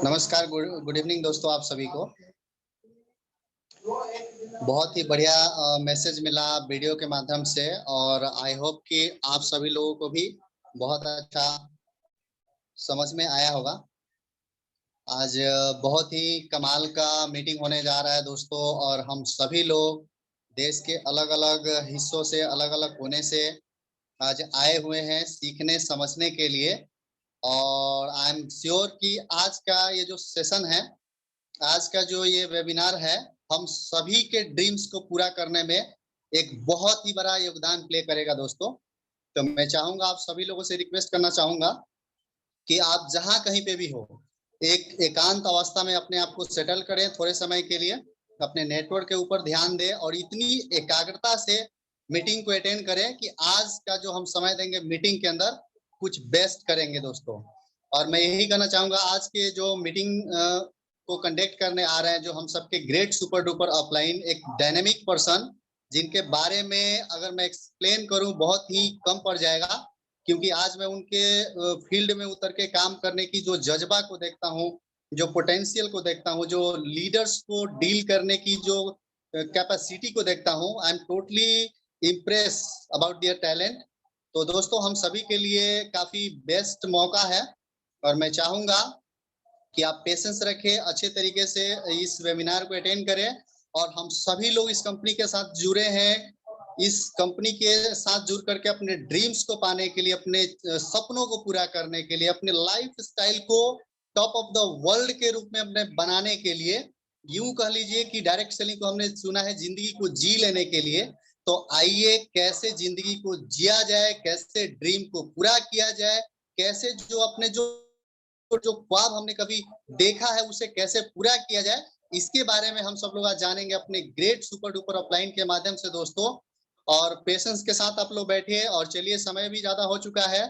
नमस्कार, good evening दोस्तों, आप सभी को बहुत ही बढ़िया मैसेज मिला वीडियो के माध्यम से और आई होप कि आप सभी लोगों को भी बहुत अच्छा समझ में आया होगा। आज बहुत ही कमाल का मीटिंग होने जा रहा है दोस्तों, और हम सभी लोग देश के अलग अलग हिस्सों से, अलग अलग कोने से आज आए हुए हैं सीखने समझने के लिए। और आई एम श्योर कि आज का ये जो सेशन है, आज का जो ये वेबिनार है, हम सभी के ड्रीम्स को पूरा करने में एक बहुत ही बड़ा योगदान प्ले करेगा दोस्तों। तो मैं चाहूंगा, आप सभी लोगों से रिक्वेस्ट करना चाहूंगा कि आप जहां कहीं पे भी हो, एक एकांत अवस्था में अपने आप को सेटल करें, थोड़े समय के लिए अपने नेटवर्क के ऊपर ध्यान दें और इतनी एकाग्रता से मीटिंग को अटेंड करें कि आज का जो हम समय देंगे मीटिंग के अंदर कुछ बेस्ट करेंगे दोस्तों। और मैं यही कहना चाहूंगा, आज के जो मीटिंग को कंडक्ट करने आ रहे हैं, जो हम सबके ग्रेट सुपर डुपर अपलाइन एक डायनेमिक पर्सन, जिनके बारे में अगर मैं एक्सप्लेन करूं बहुत ही कम पड़ जाएगा, क्योंकि आज मैं उनके फील्ड में उतर के काम करने की जो जज्बा को देखता हूं, जो पोटेंशियल को देखता हूं, जो लीडर्स को डील करने की जो कैपेसिटी को देखता हूं, I am totally impress about their talent. तो दोस्तों, हम सभी के लिए काफी बेस्ट मौका है और मैं चाहूंगा कि आप पेशेंस रखें, अच्छे तरीके से इस वेबिनार को अटेंड करें। और हम सभी लोग इस कंपनी के साथ जुड़े हैं, इस कंपनी के साथ जुड़ करके अपने ड्रीम्स को पाने के लिए, अपने सपनों को पूरा करने के लिए, अपने लाइफ स्टाइल को टॉप ऑफ द वर्ल्ड के रूप में अपने बनाने के लिए, यूं कह लीजिए कि डायरेक्ट सेलिंग को हमने चुना है जिंदगी को जी लेने के लिए। तो आइए, कैसे जिंदगी को जिया जाए, कैसे ड्रीम को पूरा किया जाए, कैसे जो अपने जो ख्वाब हमने कभी देखा है उसे कैसे पूरा किया जाए, इसके बारे में हम सब लोग आज जानेंगे अपने ग्रेट सुपर डुपर अपलाइन के माध्यम से दोस्तों। और पेशेंस के साथ आप लोग बैठिए। और चलिए, समय भी ज्यादा हो चुका है,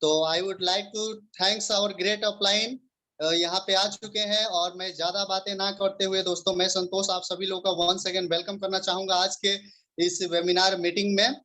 तो I would like to thanks our great upline यहाँ पे आ चुके हैं। और मैं ज्यादा बातें ना करते हुए दोस्तों, मैं संतोष आप सभी लोगों का वंस अगेन वेलकम करना चाहूंगा आज के इस वेबिनार मीटिंग में।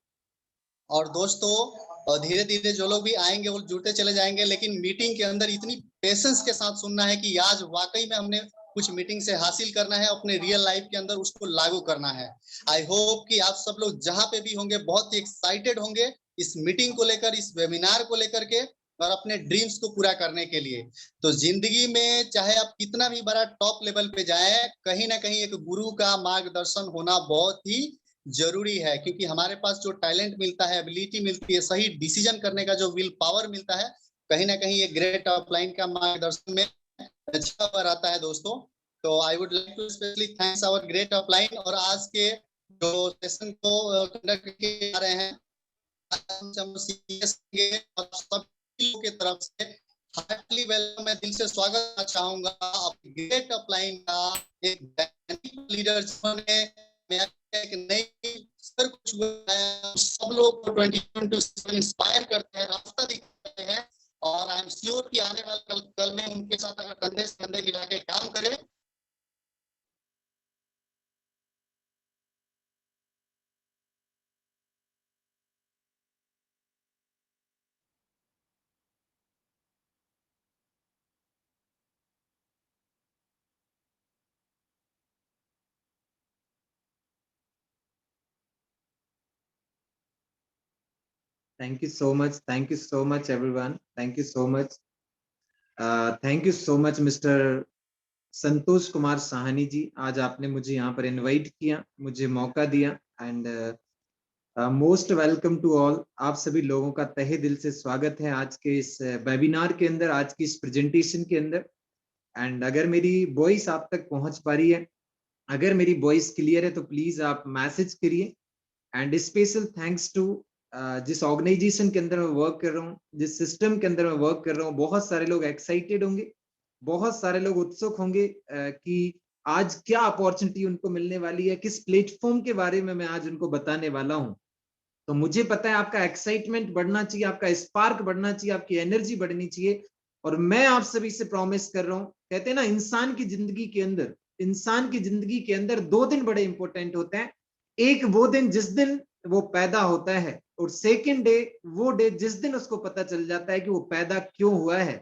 और दोस्तों, धीरे धीरे जो लोग भी आएंगे वो जुड़ते चले जाएंगे, लेकिन मीटिंग के अंदर इतनी पेशेंस के साथ सुनना है कि आज वाकई में हमने कुछ मीटिंग से हासिल करना है, अपने रियल लाइफ के अंदर उसको लागू करना है। आई होप कि आप सब लोग जहां पे भी होंगे बहुत ही एक्साइटेड होंगे इस मीटिंग को लेकर, इस वेबिनार को लेकर के, और अपने ड्रीम्स को पूरा करने के लिए। तो जिंदगी में चाहे आप कितना भी बड़ा टॉप लेवल पे जाए, कहीं ना कहीं एक गुरु का मार्गदर्शन होना बहुत ही जरूरी है, क्योंकि हमारे पास जो टैलेंट मिलता है, एबिलिटी मिलती है, सही डिसीजन करने का जो विल पावर मिलता है, कहीं ना कहीं ये ग्रेट अपलाइन का मार्गदर्शन में अच्छा हुआ रहता है दोस्तों। तो I would like to specially thanks our great upline. और आज के जो सेशन को कंडक्ट किए जा रहे हैं, सभी के तरफ से हार्टली वेलकम, मैं दिल से स्वागत करना चाहूंगा ग्रेट अपलाइन का एक लीडर जिन्होंने एक नई सर कुछ सब लोग को 2020 इंस्पायर करते हैं, रास्ता दिखाते हैं। और आई एम श्योर कि आने वाले कल में उनके साथ अगर कंधे से कंधे मिला के काम करें, Thank you so much. Thank you so much, everyone. Thank you so much. Thank you so much, Mr. Santosh Kumar Sahni ji. आज आपने मुझे यहाँ पर इनवाइट किया, मुझे मौका दिया, and most welcome to all. आप सभी लोगों का तहे दिल से स्वागत है आज के इस वेबिनार के अंदर, आज की इस प्रेजेंटेशन के अंदर। एंड अगर मेरी वॉइस आप तक पहुंच पा रही है, अगर मेरी वॉइस क्लियर है, तो प्लीज आप मैसेज करिए। एंड स्पेशल थैंक्स टू जिस ऑर्गेनाइजेशन के अंदर मैं वर्क कर रहा हूँ, जिस सिस्टम के अंदर मैं वर्क कर रहा हूँ, बहुत सारे लोग एक्साइटेड होंगे, बहुत सारे लोग उत्सुक होंगे कि आज क्या अपॉर्चुनिटी उनको मिलने वाली है, किस प्लेटफॉर्म के बारे में मैं आज उनको बताने वाला हूँ। तो मुझे पता है आपका एक्साइटमेंट बढ़ना चाहिए, आपका स्पार्क बढ़ना चाहिए, आपकी एनर्जी बढ़नी चाहिए। और मैं आप सभी से प्रॉमिस कर रहा हूँ, कहते हैं ना, इंसान की जिंदगी के अंदर 2 दिन बड़े इंपॉर्टेंट होते हैं। एक वो दिन जिस दिन वो पैदा होता है, और सेकंड डे वो डे जिस दिन उसको पता चल जाता है कि वो पैदा क्यों हुआ है।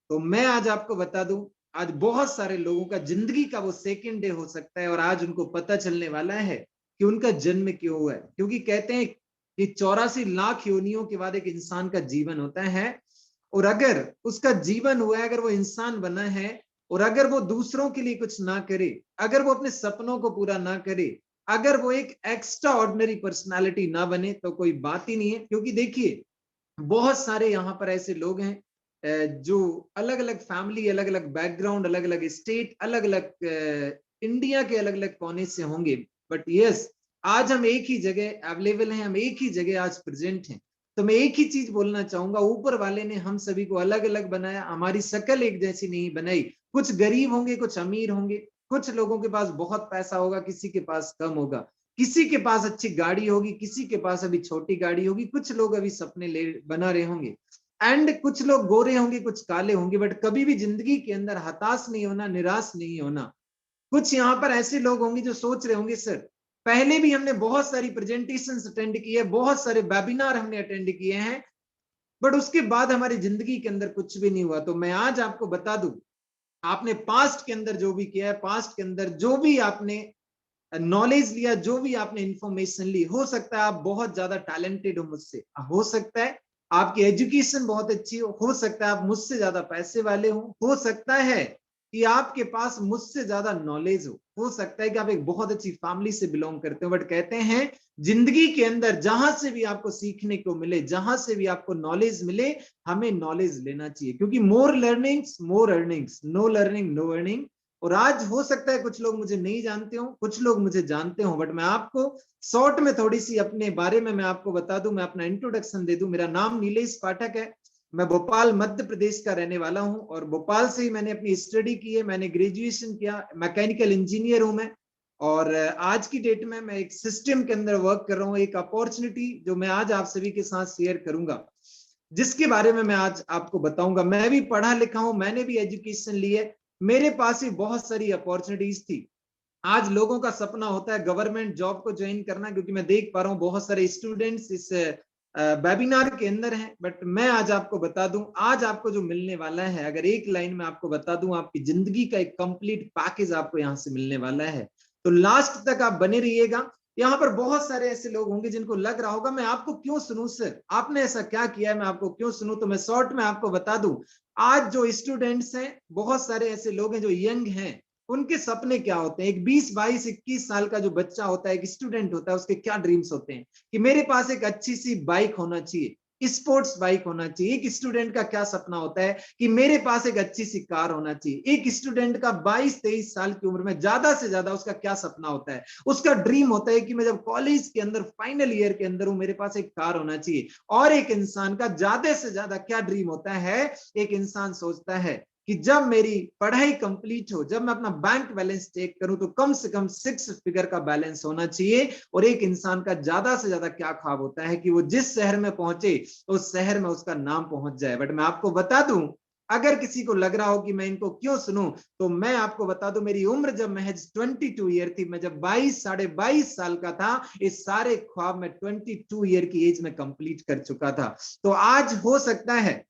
तो मैं आज आपको बता दूं, आज बहुत सारे लोगों का जिंदगी का वो सेकंड डे हो सकता है और आज उनको पता चलने वाला है कि उनका जन्म क्यों हुआ है। क्योंकि कहते हैं कि 84 लाख योनियों के बाद एक इंसान का जीवन होता है, और अगर उसका जीवन हुआ है, अगर वो इंसान बना है, और अगर वो दूसरों के लिए कुछ ना करे, अगर वो अपने सपनों को पूरा ना करे, अगर वो एक एक्स्ट्रा ऑर्डिनरी पर्सनालिटी ना बने, तो कोई बात ही नहीं है। क्योंकि देखिए, बहुत सारे यहाँ पर ऐसे लोग हैं जो अलग अलग फैमिली, अलग अलग बैकग्राउंड, अलग अलग स्टेट, अलग अलग इंडिया के अलग अलग कोने से होंगे, बट यस, आज हम एक ही जगह अवेलेबल हैं, हम एक ही जगह आज प्रेजेंट हैं। तो मैं एक ही चीज बोलना चाहूंगा, ऊपर वाले ने हम सभी को अलग अलग बनाया, हमारी शक्ल एक जैसी नहीं बनाई। कुछ गरीब होंगे, कुछ अमीर होंगे, कुछ लोगों के पास बहुत पैसा होगा, किसी के पास कम होगा, किसी के पास अच्छी गाड़ी होगी, किसी के पास अभी छोटी गाड़ी होगी, कुछ लोग अभी सपने ले बना रहे होंगे, एंड कुछ लोग गोरे होंगे, कुछ काले होंगे, बट कभी भी जिंदगी के अंदर हताश नहीं होना, निराश नहीं होना। कुछ यहाँ पर ऐसे लोग होंगे जो सोच रहे होंगे, सर पहले भी हमने बहुत सारी प्रेजेंटेशन अटेंड की है, बहुत सारे वेबिनार हमने अटेंड किए हैं, बट उसके बाद हमारी जिंदगी के अंदर कुछ भी नहीं हुआ। तो मैं आज आपको बता दूं, आपने पास्ट के अंदर जो भी किया है, पास्ट के अंदर जो भी आपने नॉलेज लिया, जो भी आपने इंफॉर्मेशन ली, हो सकता है आप बहुत ज्यादा टैलेंटेड हो मुझसे, हो सकता है आपकी एजुकेशन बहुत अच्छी हो सकता है आप मुझसे ज्यादा पैसे वाले हो सकता है कि आपके पास मुझसे ज्यादा नॉलेज हो सकता है कि आप एक बहुत अच्छी फैमिली से बिलोंग करते हो, बट कहते हैं जिंदगी के अंदर जहां से भी आपको सीखने को मिले, जहां से भी आपको नॉलेज मिले, हमें नॉलेज लेना चाहिए। क्योंकि more learnings more earnings, no learning no earning. और आज हो सकता है कुछ लोग मुझे नहीं जानते हो, कुछ लोग मुझे जानते हो, बट मैं आपको शॉर्ट में थोड़ी सी अपने बारे में मैं आपको बता दूं, मैं अपना इंट्रोडक्शन दे दूं। मेरा नाम नीलेश पाठक है, मैं भोपाल मध्य प्रदेश का रहने वाला हूं, और भोपाल से ही मैंने अपनी स्टडी की है, मैंने ग्रेजुएशन किया, मैकेनिकल इंजीनियर हूं मैं। और आज की डेट में मैं एक सिस्टम के अंदर वर्क कर रहा हूँ, एक अपॉर्चुनिटी जो मैं आज आप सभी के साथ शेयर करूंगा, जिसके बारे में मैं आज आपको बताऊंगा। मैं भी पढ़ा लिखा हूं, मैंने भी एजुकेशन ली है, मेरे पास भी बहुत सारी अपॉर्चुनिटीज थी। आज लोगों का सपना होता है गवर्नमेंट जॉब को ज्वाइन करना, क्योंकि मैं देख पा रहा हूं बहुत सारे स्टूडेंट्स इस वेबिनार के अंदर हैं। बट मैं आज आपको बता दूं, आज आपको जो मिलने वाला है, अगर एक लाइन में आपको बता दूं, आपकी जिंदगी का एक कंप्लीट पैकेज आपको यहां से मिलने वाला है। तो लास्ट तक आप बने रहिएगा। यहाँ पर बहुत सारे ऐसे लोग होंगे जिनको लग रहा होगा मैं आपको क्यों सुनूं सर, आपने ऐसा क्या किया है मैं आपको क्यों सुनूं। तो मैं शॉर्ट में आपको बता दूं, आज जो स्टूडेंट्स हैं, बहुत सारे ऐसे लोग हैं जो यंग हैं, उनके सपने क्या होते हैं। एक 20 22 21 साल का जो बच्चा होता है, एक स्टूडेंट होता है, उसके क्या ड्रीम्स होते हैं कि मेरे पास एक अच्छी सी बाइक होना चाहिए, स्पोर्ट्स बाइक होना चाहिए। एक स्टूडेंट का क्या सपना होता है कि मेरे पास एक अच्छी सी कार होना चाहिए। एक स्टूडेंट का 22 23 साल की उम्र में ज्यादा से ज्यादा उसका क्या सपना होता है, उसका ड्रीम होता है कि मैं जब कॉलेज के अंदर फाइनल ईयर के अंदर हूं, मेरे पास एक कार होना चाहिए। और एक इंसान का ज्यादा से ज्यादा क्या ड्रीम होता है, एक इंसान सोचता है कि जब मेरी पढ़ाई कंप्लीट हो, जब मैं अपना बैंक बैलेंस चेक करूं, तो कम से कम 6 फिगर का बैलेंस होना चाहिए। और एक इंसान का ज्यादा से ज्यादा क्या ख्वाब होता है कि वो जिस शहर में पहुंचे, उस शहर में उसका नाम पहुंच जाए। बट मैं आपको बता दूं, अगर किसी को लग रहा हो कि मैं इनको क्यों सुनूं, तो मैं आपको बता दूं, मेरी उम्र जब महज 22 ईयर थी, मैं जब 22 साढ़े 22 साल का था, इस सारे ख्वाब में 22 ईयर की एज में कंप्लीट कर चुका था। तो आज हो सकता है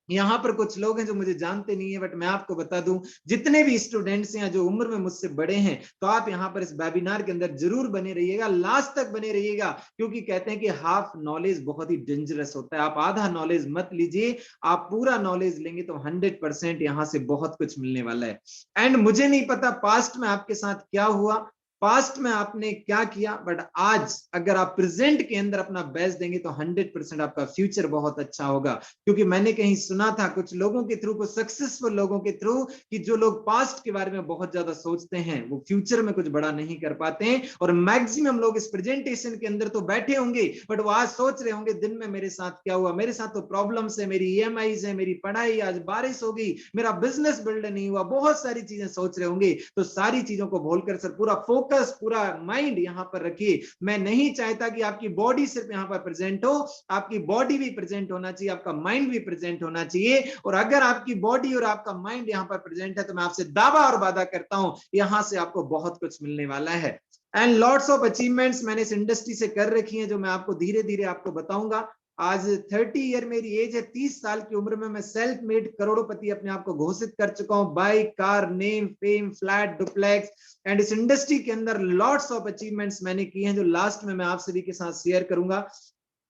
यहाँ पर कुछ लोग हैं जो मुझे जानते नहीं है, बट मैं आपको बता दूं, जितने भी स्टूडेंट्स हैं जो उम्र में मुझसे बड़े हैं, तो आप यहाँ पर इस वेबिनार के अंदर जरूर बने रहिएगा, लास्ट तक बने रहिएगा। क्योंकि कहते हैं कि हाफ नॉलेज बहुत ही डेंजरस होता है। आप आधा नॉलेज मत लीजिए, आप पूरा नॉलेज लेंगे तो 100% यहाँ से बहुत कुछ मिलने वाला है। एंड मुझे नहीं पता पास्ट में आपके साथ क्या हुआ, पास्ट में आपने क्या किया, बट आज अगर आप प्रेजेंट के अंदर अपना बेस्ट देंगे तो 100% आपका फ्यूचर बहुत अच्छा होगा। क्योंकि मैंने कहीं सुना था कुछ लोगों के थ्रू, कुछ सक्सेसफुल लोगों के थ्रू, कि जो लोग पास्ट के बारे में बहुत ज्यादा सोचते हैं, वो फ्यूचर में कुछ बड़ा नहीं कर पाते हैं। और मैक्सिमम लोग इस प्रेजेंटेशन के अंदर तो बैठे होंगे, बट वो आज सोच रहे होंगे दिन में मेरे साथ क्या हुआ, मेरे साथ तो प्रॉब्लम्स है, मेरी EMIs है, मेरी पढ़ाई, आज बारिश हो गई, मेरा बिजनेस बिल्ड नहीं हुआ, बहुत सारी चीजें सोच रहे होंगे। तो सारी चीजों को भूलकर सर पूरा फोकस, पूरा माइंड यहाँ पर रखिए। मैं नहीं चाहता कि आपकी बॉडी सिर्फ यहाँ पर प्रेजेंट हो, आपकी बॉडी भी प्रेजेंट होना चाहिए, आपका माइंड भी प्रेजेंट होना चाहिए। और अगर आपकी बॉडी और आपका माइंड यहाँ पर प्रेजेंट है, तो मैं आपसे दावा और वादा करता हूं, यहां से आपको बहुत कुछ मिलने वाला है। एंड लॉट्स ऑफ अचीवमेंट्स मैंने इस इंडस्ट्री से कर रखी हैं, जो मैं आपको धीरे धीरे आपको बताऊंगा। आज 30 ईयर मेरी एज है, 30 साल की उम्र में मैं सेल्फ मेड करोड़पति अपने आप को घोषित कर चुका हूं। Bike, car, name, fame, flat, duplex, and इस इंडस्ट्री के अंदर लॉट्स ऑफ अचीवमेंट्स मैंने किए हैं, जो लास्ट में मैं आप सभी के साथ शेयर करूंगा।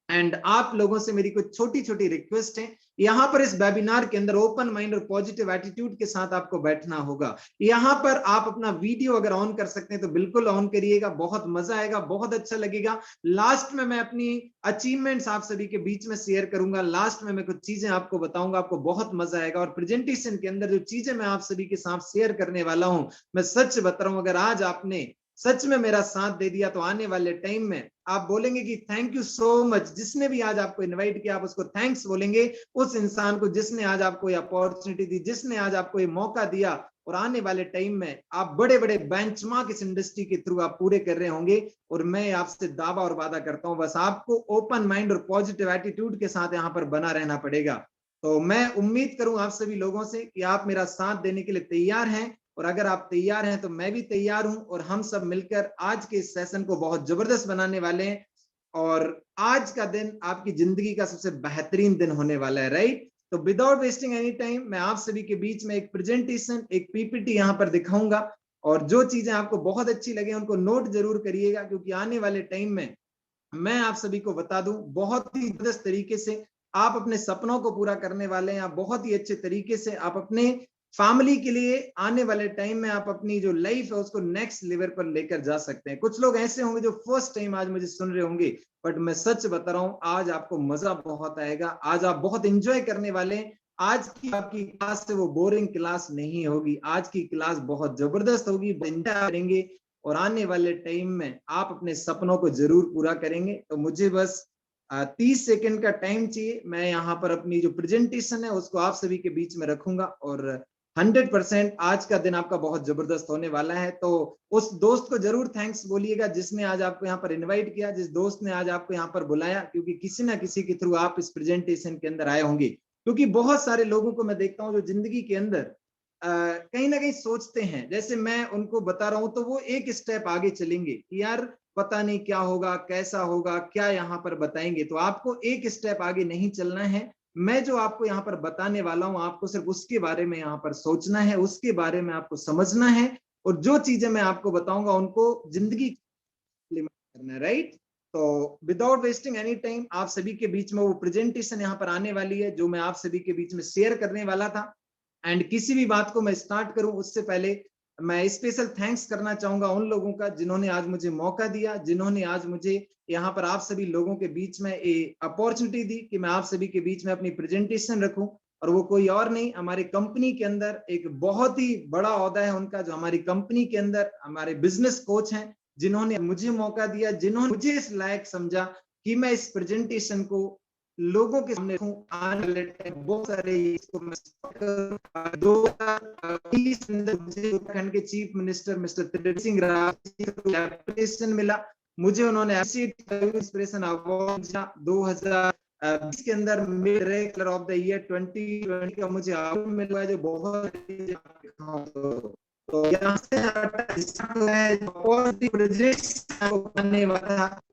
एंड आप लोगों से मेरी कुछ छोटी छोटी रिक्वेस्ट है, यहाँ पर इस वेबिनार के अंदर ओपन माइंड और पॉजिटिव एटीट्यूड के साथ आपको बैठना होगा। यहाँ पर आप अपना वीडियो अगर ऑन कर सकते हैं तो बिल्कुल ऑन करिएगा, बहुत मजा आएगा, बहुत अच्छा लगेगा। लास्ट में मैं अपनी अचीवमेंट्स आप सभी के बीच में शेयर करूंगा, लास्ट में मैं कुछ चीजें आपको बताऊंगा, आपको बहुत मजा आएगा। और प्रेजेंटेशन के अंदर जो चीजें मैं आप सभी के साथ शेयर करने वाला हूं, मैं सच बता रहा हूं, अगर आज आपने सच में मेरा साथ दे दिया तो आने वाले टाइम में आप बोलेंगे कि थैंक यू सो मच। जिसने भी आज आपको इनवाइट किया आप उसको थैंक्स बोलेंगे, उस इंसान को जिसने आज आपको ये अपॉर्चुनिटी दी, जिसने आज आपको ये मौका दिया। और आने वाले टाइम में आप बड़े बड़े बेंचमार्क इस इंडस्ट्री के थ्रू आप पूरे कर रहे होंगे। और मैं आपसे दावा और वादा करता हूं, बस आपको ओपन माइंड और पॉजिटिव एटीट्यूड के साथ यहाँ पर बना रहना पड़ेगा। तो मैं उम्मीद करूं आप सभी लोगों से कि आप मेरा साथ देने के लिए तैयार हैं, और अगर आप तैयार हैं तो मैं भी तैयार हूं, और हम सब मिलकर आज के इस सेशन को बहुत जबरदस्त बनाने वाले हैं। और आज का दिन आपकी जिंदगी का सबसे बेहतरीन दिन होने वाला है, राइट? तो विदाउट वेस्टिंग एनी टाइम मैं आप सभी के बीच में एक प्रेजेंटेशन, एक पीपीटी यहाँ पर दिखाऊंगा, और जो चीजें आपको बहुत अच्छी लगे उनको नोट जरूर करिएगा, क्योंकि आने वाले टाइम में मैं आप सभी को बता दूं, बहुत ही जबरदस्त तरीके से आप अपने सपनों को पूरा करने वाले हैं। आप बहुत ही अच्छे तरीके से आप अपने फैमिली के लिए आने वाले टाइम में आप अपनी जो लाइफ है उसको नेक्स्ट लेवल पर लेकर जा सकते हैं। कुछ लोग ऐसे होंगे जो फर्स्ट टाइम आज मुझे सुन रहे होंगे, बट मैं सच बता रहा हूं, आज आपको मजा बहुत आएगा, आज आप बहुत एंजॉय करने वाले हैं। आज की आपकी क्लास से वो बोरिंग क्लास नहीं होगी, आज की क्लास बहुत जबरदस्त होगी, एंजॉय करेंगे, और आने वाले टाइम में आप अपने सपनों को जरूर पूरा करेंगे। तो मुझे बस 30 सेकंड का टाइम चाहिए, मैं यहाँ पर अपनी जो प्रेजेंटेशन है उसको आप सभी के बीच में रखूंगा, और 100% आज का दिन आपका बहुत जबरदस्त होने वाला है। तो उस दोस्त को जरूर थैंक्स बोलिएगा जिसने आज आपको यहाँ पर इनवाइट किया, जिस दोस्त ने आज आपको यहाँ पर बुलाया, क्योंकि किसी ना किसी के थ्रू आप इस प्रेजेंटेशन के अंदर आए होंगे। क्योंकि बहुत सारे लोगों को मैं देखता हूँ जो जिंदगी के अंदर कहीं ना कहीं सोचते हैं, जैसे मैं उनको बता रहा हूं तो वो एक स्टेप आगे चलेंगे कि यार पता नहीं क्या होगा, कैसा होगा, क्या यहाँ पर बताएंगे। तो आपको एक स्टेप आगे नहीं चलना है, मैं जो आपको यहाँ पर बताने वाला हूँ आपको सिर्फ उसके बारे में यहाँ पर सोचना है, उसके बारे में आपको समझना है, और जो चीजें मैं आपको बताऊंगा उनको जिंदगी करना है, राइट? तो विदाउट वेस्टिंग एनी टाइम आप सभी के बीच में वो प्रेजेंटेशन यहाँ पर आने वाली है जो मैं आप सभी के बीच में शेयर करने वाला था। एंड किसी भी बात को मैं स्टार्ट करूं उससे पहले मैं स्पेशल थैंक्स करना चाहूंगा उन लोगों का जिन्होंने आज मुझे मौका दिया, जिन्होंने आज मुझे यहाँ पर आप सभी लोगों के बीच में अपॉर्चुनिटी दी कि मैं आप सभी के बीच में अपनी प्रेजेंटेशन रखूं। और वो कोई और नहीं, हमारी कंपनी के अंदर एक बहुत ही बड़ा ओहदा है उनका, जो हमारी कंपनी के अंदर हमारे बिजनेस कोच हैं, जिन्होंने मुझे मौका दिया, जिन्होंने मुझे इस लायक समझा कि मैं इस प्रेजेंटेशन को लोगों के सामने आने वाले टाइम बहुत सारे इसको मैं 2020 में उत्तराखंड के chief minister mister Trivendra Singh Rawat मिला, मुझे उन्होंने इंस्पिरेशन अवार्ड 2020 के अंदर मेरे कलर ऑफ द ईयर 2020 का मुझे अवार्ड मिला है, जो बहुत तो यहाँ से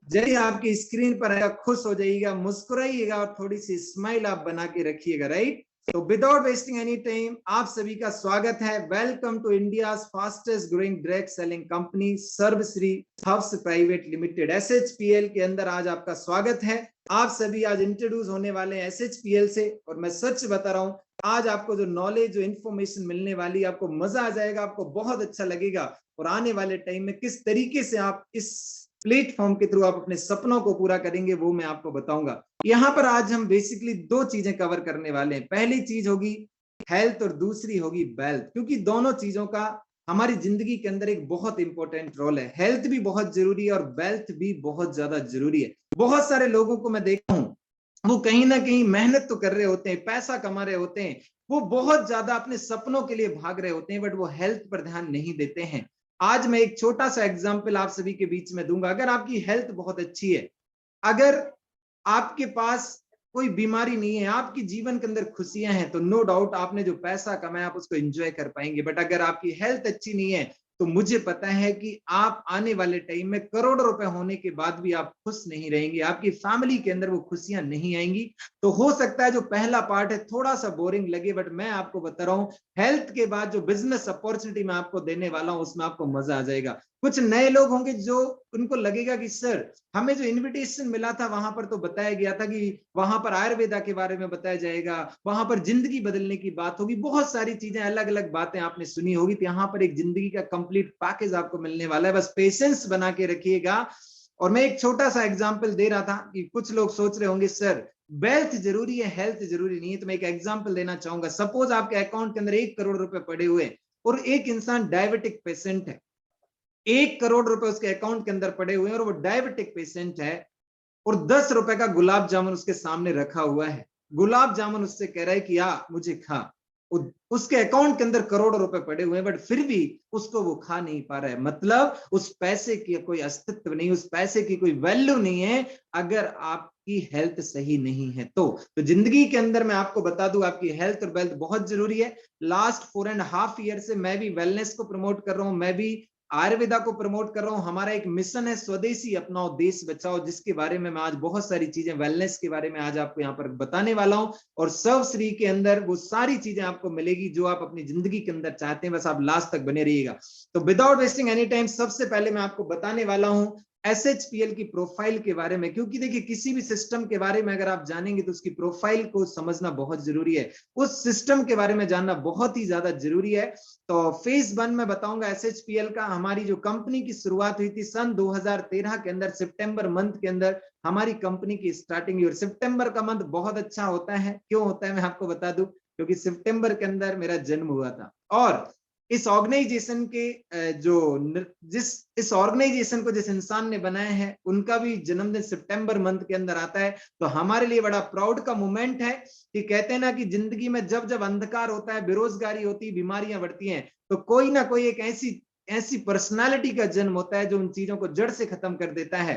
जैसे आपकी स्क्रीन पर आएगा खुश हो जाइएगा, मुस्कुराइएगा और थोड़ी सी स्माइल आप बना के रखिएगा, राइट? तो विदाउट वेस्टिंग एनी टाइम आप सभी का स्वागत है। Welcome to India fastest growing direct selling company Sarvashree Hubs Private Limited, SHPL के अंदर आज आपका स्वागत है। आप सभी आज इंट्रोड्यूस होने वाले हैं SHPL से, और मैं सच बता रहा हूं आज आपको जो नॉलेज, जो इन्फॉर्मेशन मिलने वाली, आपको मजा आ जाएगा, आपको बहुत अच्छा लगेगा। और आने वाले टाइम में किस तरीके से आप इस प्लेटफॉर्म के थ्रू आप अपने सपनों को पूरा करेंगे वो मैं आपको बताऊंगा। यहाँ पर आज हम बेसिकली दो चीजें कवर करने वाले हैं। पहली चीज होगी हेल्थ और दूसरी होगी वेल्थ, क्योंकि दोनों चीजों का हमारी जिंदगी के अंदर एक बहुत इंपॉर्टेंट रोल है। हेल्थ भी बहुत जरूरी है और वेल्थ भी बहुत ज्यादा जरूरी है। बहुत सारे लोगों को मैं देखता हूँ वो कहीं ना कहीं मेहनत तो कर रहे होते हैं, पैसा कमा रहे होते हैं, वो बहुत ज्यादा अपने सपनों के लिए भाग रहे होते हैं, बट वो हेल्थ पर ध्यान नहीं देते हैं। आज मैं एक छोटा सा एग्जांपल आप सभी के बीच में दूंगा। अगर आपकी हेल्थ बहुत अच्छी है, अगर आपके पास कोई बीमारी नहीं है, आपकी जीवन के अंदर खुशियां हैं, तो नो डाउट आपने जो पैसा कमाया आप उसको एंजॉय कर पाएंगे। बट अगर आपकी हेल्थ अच्छी नहीं है तो मुझे पता है कि आप आने वाले टाइम में करोड़ों रुपए होने के बाद भी आप खुश नहीं रहेंगे, आपकी फैमिली के अंदर वो खुशियां नहीं आएंगी। तो हो सकता है जो पहला पार्ट है थोड़ा सा बोरिंग लगे, बट मैं आपको बता रहा हूं हेल्थ के बाद जो बिजनेस अपॉर्चुनिटी मैं आपको देने वाला हूं उसमें आपको मजा आ जाएगा। कुछ नए लोग होंगे जो उनको लगेगा कि सर हमें जो इनविटेशन मिला था वहां पर तो बताया गया था कि वहां पर आयुर्वेदा के बारे में बताया जाएगा, वहां पर जिंदगी बदलने की बात होगी, बहुत सारी चीजें अलग अलग बातें आपने सुनी होगी। तो यहाँ पर एक जिंदगी का कंप्लीट पैकेज आपको मिलने वाला है, बस पेशेंस बना के रखिएगा। और मैं एक छोटा सा एग्जाम्पल दे रहा था कि कुछ लोग सोच रहे होंगे सर वेल्थ जरूरी है हेल्थ जरूरी नहीं है, तो मैं एक एग्जाम्पल देना चाहूंगा। सपोज आपके अकाउंट के अंदर 1 करोड़ रुपए पड़े हुए और एक इंसान डायबिटिक पेशेंट है, 1 करोड़ रुपए उसके अकाउंट के अंदर पड़े हुए हैं और वो डायबिटिक पेशेंट है, और 10 रुपए का गुलाब जामुन उसके सामने रखा हुआ है। गुलाब जामुन उससे कह रहा है कि आ मुझे खा। उसके अकाउंट के अंदर करोड़ों रुपए पड़े हुए हैं, बट फिर भी उसको वो खा नहीं पा रहा है। मतलब उस पैसे की कोई अस्तित्व नहीं, उस पैसे की कोई वैल्यू नहीं है अगर आपकी हेल्थ सही नहीं है। तो जिंदगी के अंदर मैं आपको बता दूं आपकी हेल्थ और वेल्थ बहुत जरूरी है। लास्ट 4.5 ईयर से मैं भी वेलनेस को प्रमोट कर रहा हूं, मैं भी आयुर्वेदा को प्रमोट कर रहा हूं। हमारा एक मिशन है स्वदेशी अपनाओ देश बचाओ, जिसके बारे में मैं आज बहुत सारी चीजें वेलनेस के बारे में आज आपको यहाँ पर बताने वाला हूं। और सर्वश्री के अंदर वो सारी चीजें आपको मिलेगी जो आप अपनी जिंदगी के अंदर चाहते हैं, बस आप लास्ट तक बने रहिएगा। तो विदाउट वेस्टिंग एनी टाइम सबसे पहले मैं आपको बताने वाला हूं SHPL की प्रोफाइल के बारे में, क्योंकि देखिए किसी भी सिस्टम के बारे में अगर आप जानेंगे तो उसकी प्रोफाइल को समझना बहुत जरूरी है, उस सिस्टम के बारे में जानना बहुत ही ज्यादा जरूरी है। तो फेज 1 में बताऊंगा SHPL का। हमारी जो कंपनी की शुरुआत हुई थी सन 2013 के अंदर, सितंबर मंथ के अंदर हमारी कंपनी की स्टार्टिंग हुई। और सितंबर का मंथ बहुत अच्छा होता है, क्यों होता है मैं आपको बता दूं, क्योंकि सितंबर के अंदर मेरा जन्म हुआ था। और इस ऑर्गेनाइजेशन के इस ऑर्गेनाइजेशन को जिस इंसान ने बनाया है उनका भी जन्मदिन सितंबर मंथ के अंदर आता है। तो हमारे लिए बड़ा प्राउड का मोमेंट है कि कहते हैं ना कि जिंदगी में जब जब अंधकार होता है, बेरोजगारी होती है, बीमारियां बढ़ती हैं, तो कोई ना कोई एक ऐसी पर्सनालिटी का जन्म होता है जो उन चीजों को जड़ से खत्म कर देता है।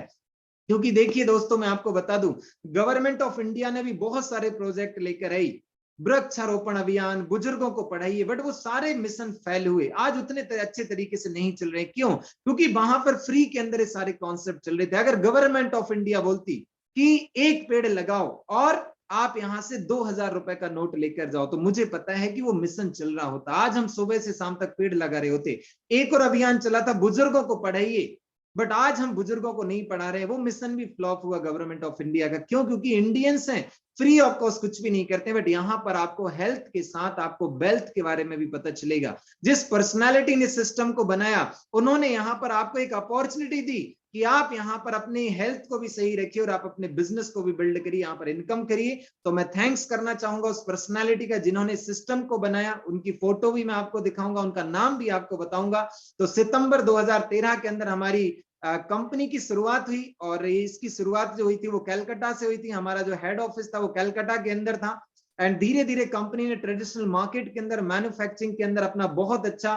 क्योंकि देखिए दोस्तों मैं आपको बता दूं गवर्नमेंट ऑफ इंडिया ने भी बहुत सारे प्रोजेक्ट लेकर आई, वृक्षारोपण अभियान, बुजुर्गों को पढ़ाइए, बट वो सारे मिशन फेल हुए, आज उतने अच्छे तरीके से नहीं चल रहे। क्यों? क्योंकि वहां पर फ्री के अंदर ये सारे कॉन्सेप्ट चल रहे थे। अगर गवर्नमेंट ऑफ इंडिया बोलती कि एक पेड़ लगाओ और आप यहां से 2000 रुपए का नोट लेकर जाओ, तो मुझे पता है कि वो मिशन चल रहा होता, आज हम सुबह से शाम तक पेड़ लगा रहे होते। एक और अभियान चला था बुजुर्गों को पढ़ाइए, बट आज हम बुजुर्गों को नहीं पढ़ा रहे, वो मिशन भी फ्लॉप हुआ गवर्नमेंट ऑफ इंडिया का। क्यों? क्योंकि इंडियंस हैं, फ्री ऑफ कॉस्ट कुछ भी नहीं करते, बट यहां पर आपको हेल्थ के साथ आपको वेल्थ के बारे में भी पता चलेगा। जिस पर्सनालिटी ने सिस्टम को बनाया उन्होंने यहां पर आपको एक अपॉर्चुनिटी दी कि आप यहां पर अपनी हेल्थ को भी सही रखिए और आप अपने बिजनेस को भी बिल्ड करिए, यहां पर इनकम करिए। तो मैं थैंक्स करना चाहूंगा उस पर्सनालिटी का जिन्होंने सिस्टम को बनाया, उनकी फोटो भी मैं आपको दिखाऊंगा, उनका नाम भी आपको बताऊंगा। तो सितंबर 2013 के अंदर हमारी कंपनी की शुरुआत हुई, और इसकी शुरुआत जो हुई थी वो कलकत्ता से हुई थी। हमारा जो हेड ऑफिस था वो कलकत्ता के अंदर था। एंड धीरे धीरे कंपनी ने ट्रेडिशनल मार्केट के अंदर, मैन्युफैक्चरिंग के अंदर अपना बहुत अच्छा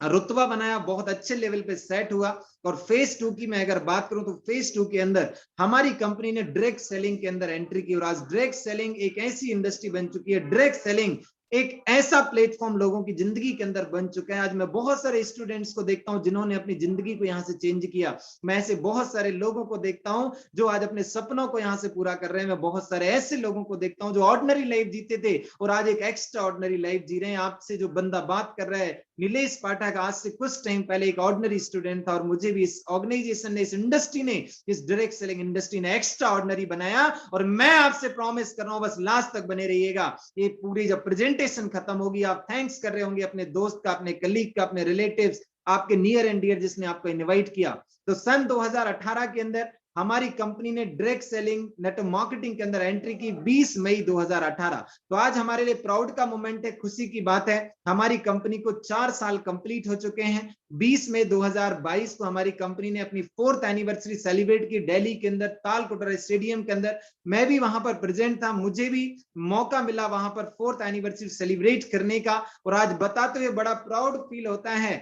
रुतबा बनाया, बहुत अच्छे लेवल पे सेट हुआ। और फेज 2 की मैं अगर बात करूं तो फेज 2 के अंदर हमारी कंपनी ने डायरेक्ट सेलिंग के अंदर एंट्री की, और आज डायरेक्ट सेलिंग एक ऐसी इंडस्ट्री बन चुकी है, डायरेक्ट सेलिंग एक ऐसा प्लेटफॉर्म लोगों की जिंदगी के अंदर बन चुका है। आज मैं बहुत सारे स्टूडेंट्स को देखता हूं जिन्होंने अपनी जिंदगी को यहां से चेंज किया। मैं ऐसे बहुत सारे लोगों को देखता हूं जो आज अपने सपनों को यहां से पूरा कर रहे हैं। मैं बहुत सारे ऐसे लोगों को देखता हूं जो ऑर्डिनरी लाइफ जीते थे और आज एक एक्स्ट्रा ऑर्डिनरी लाइफ जी रहे हैं। आपसे जो बंदा बात कर रहा है नीलेश पाठक, आज से कुछ टाइम पहले एक ऑर्डिनरी स्टूडेंट था, और मुझे भी इस ऑर्गेनाइजेशन ने, इस इंडस्ट्री ने, इस डायरेक्ट सेलिंग इंडस्ट्री ने एक्स्ट्रा ऑर्डिनरी बनाया। और मैं आपसे प्रॉमिस कर रहा हूं बस लास्ट तक बने रहिएगा। ये पूरी जब प्रेजेंटेशन खत्म होगी आप थैंक्स कर रहे होंगे अपने दोस्त का, अपने कलीग का, अपने रिलेटिव्स, आपके नियर एंड डियर जिसने आपको इनवाइट किया। तो सन 2018 के अंदर हमारी कंपनी ने डायरेक्ट सेलिंग नेटवर्क मार्केटिंग के अंदर एंट्री की 20 मई 2018। तो आज हमारे लिए प्राउड का मोमेंट है, खुशी की बात है। हमारी कंपनी को 4 साल कंप्लीट हो चुके हैं। 20 मई 2022 को हमारी कंपनी ने अपनी 4th एनिवर्सरी सेलिब्रेट की दिल्ली के अंदर तालकटोरा स्टेडियम के अंदर। मैं भी वहां पर प्रेजेंट था, मुझे भी मौका मिला वहां पर 4th एनिवर्सरी सेलिब्रेट करने का। और आज बताते हुए बड़ा प्राउड फील होता है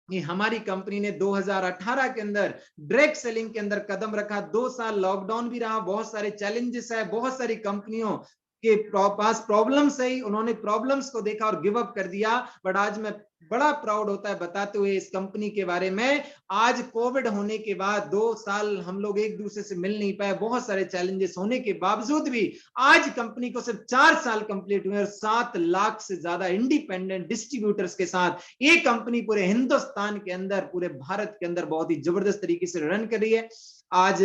कि हमारी कंपनी ने 2018 के अंदर डायरेक्ट सेलिंग के अंदर कदम रखा। 2 साल लॉकडाउन भी रहा, बहुत सारे चैलेंजेस है, बहुत सारी कंपनियों के पास प्रॉब्लम्स है, उन्होंने प्रॉब्लम्स को देखा और गिव अप कर दिया। बट आज मैं बड़ा प्राउड होता है बताते हुए इस कंपनी के बारे में। आज कोविड होने के बाद 2 साल हम लोग एक दूसरे से मिल नहीं पाए, बहुत सारे चैलेंजेस होने के बावजूद भी आज कंपनी को सिर्फ 4 साल कंप्लीट हुए और 7 लाख से ज्यादा इंडिपेंडेंट डिस्ट्रीब्यूटर्स के साथ ये कंपनी पूरे हिंदुस्तान के अंदर, पूरे भारत के अंदर बहुत ही जबरदस्त तरीके से रन कर रही है। आज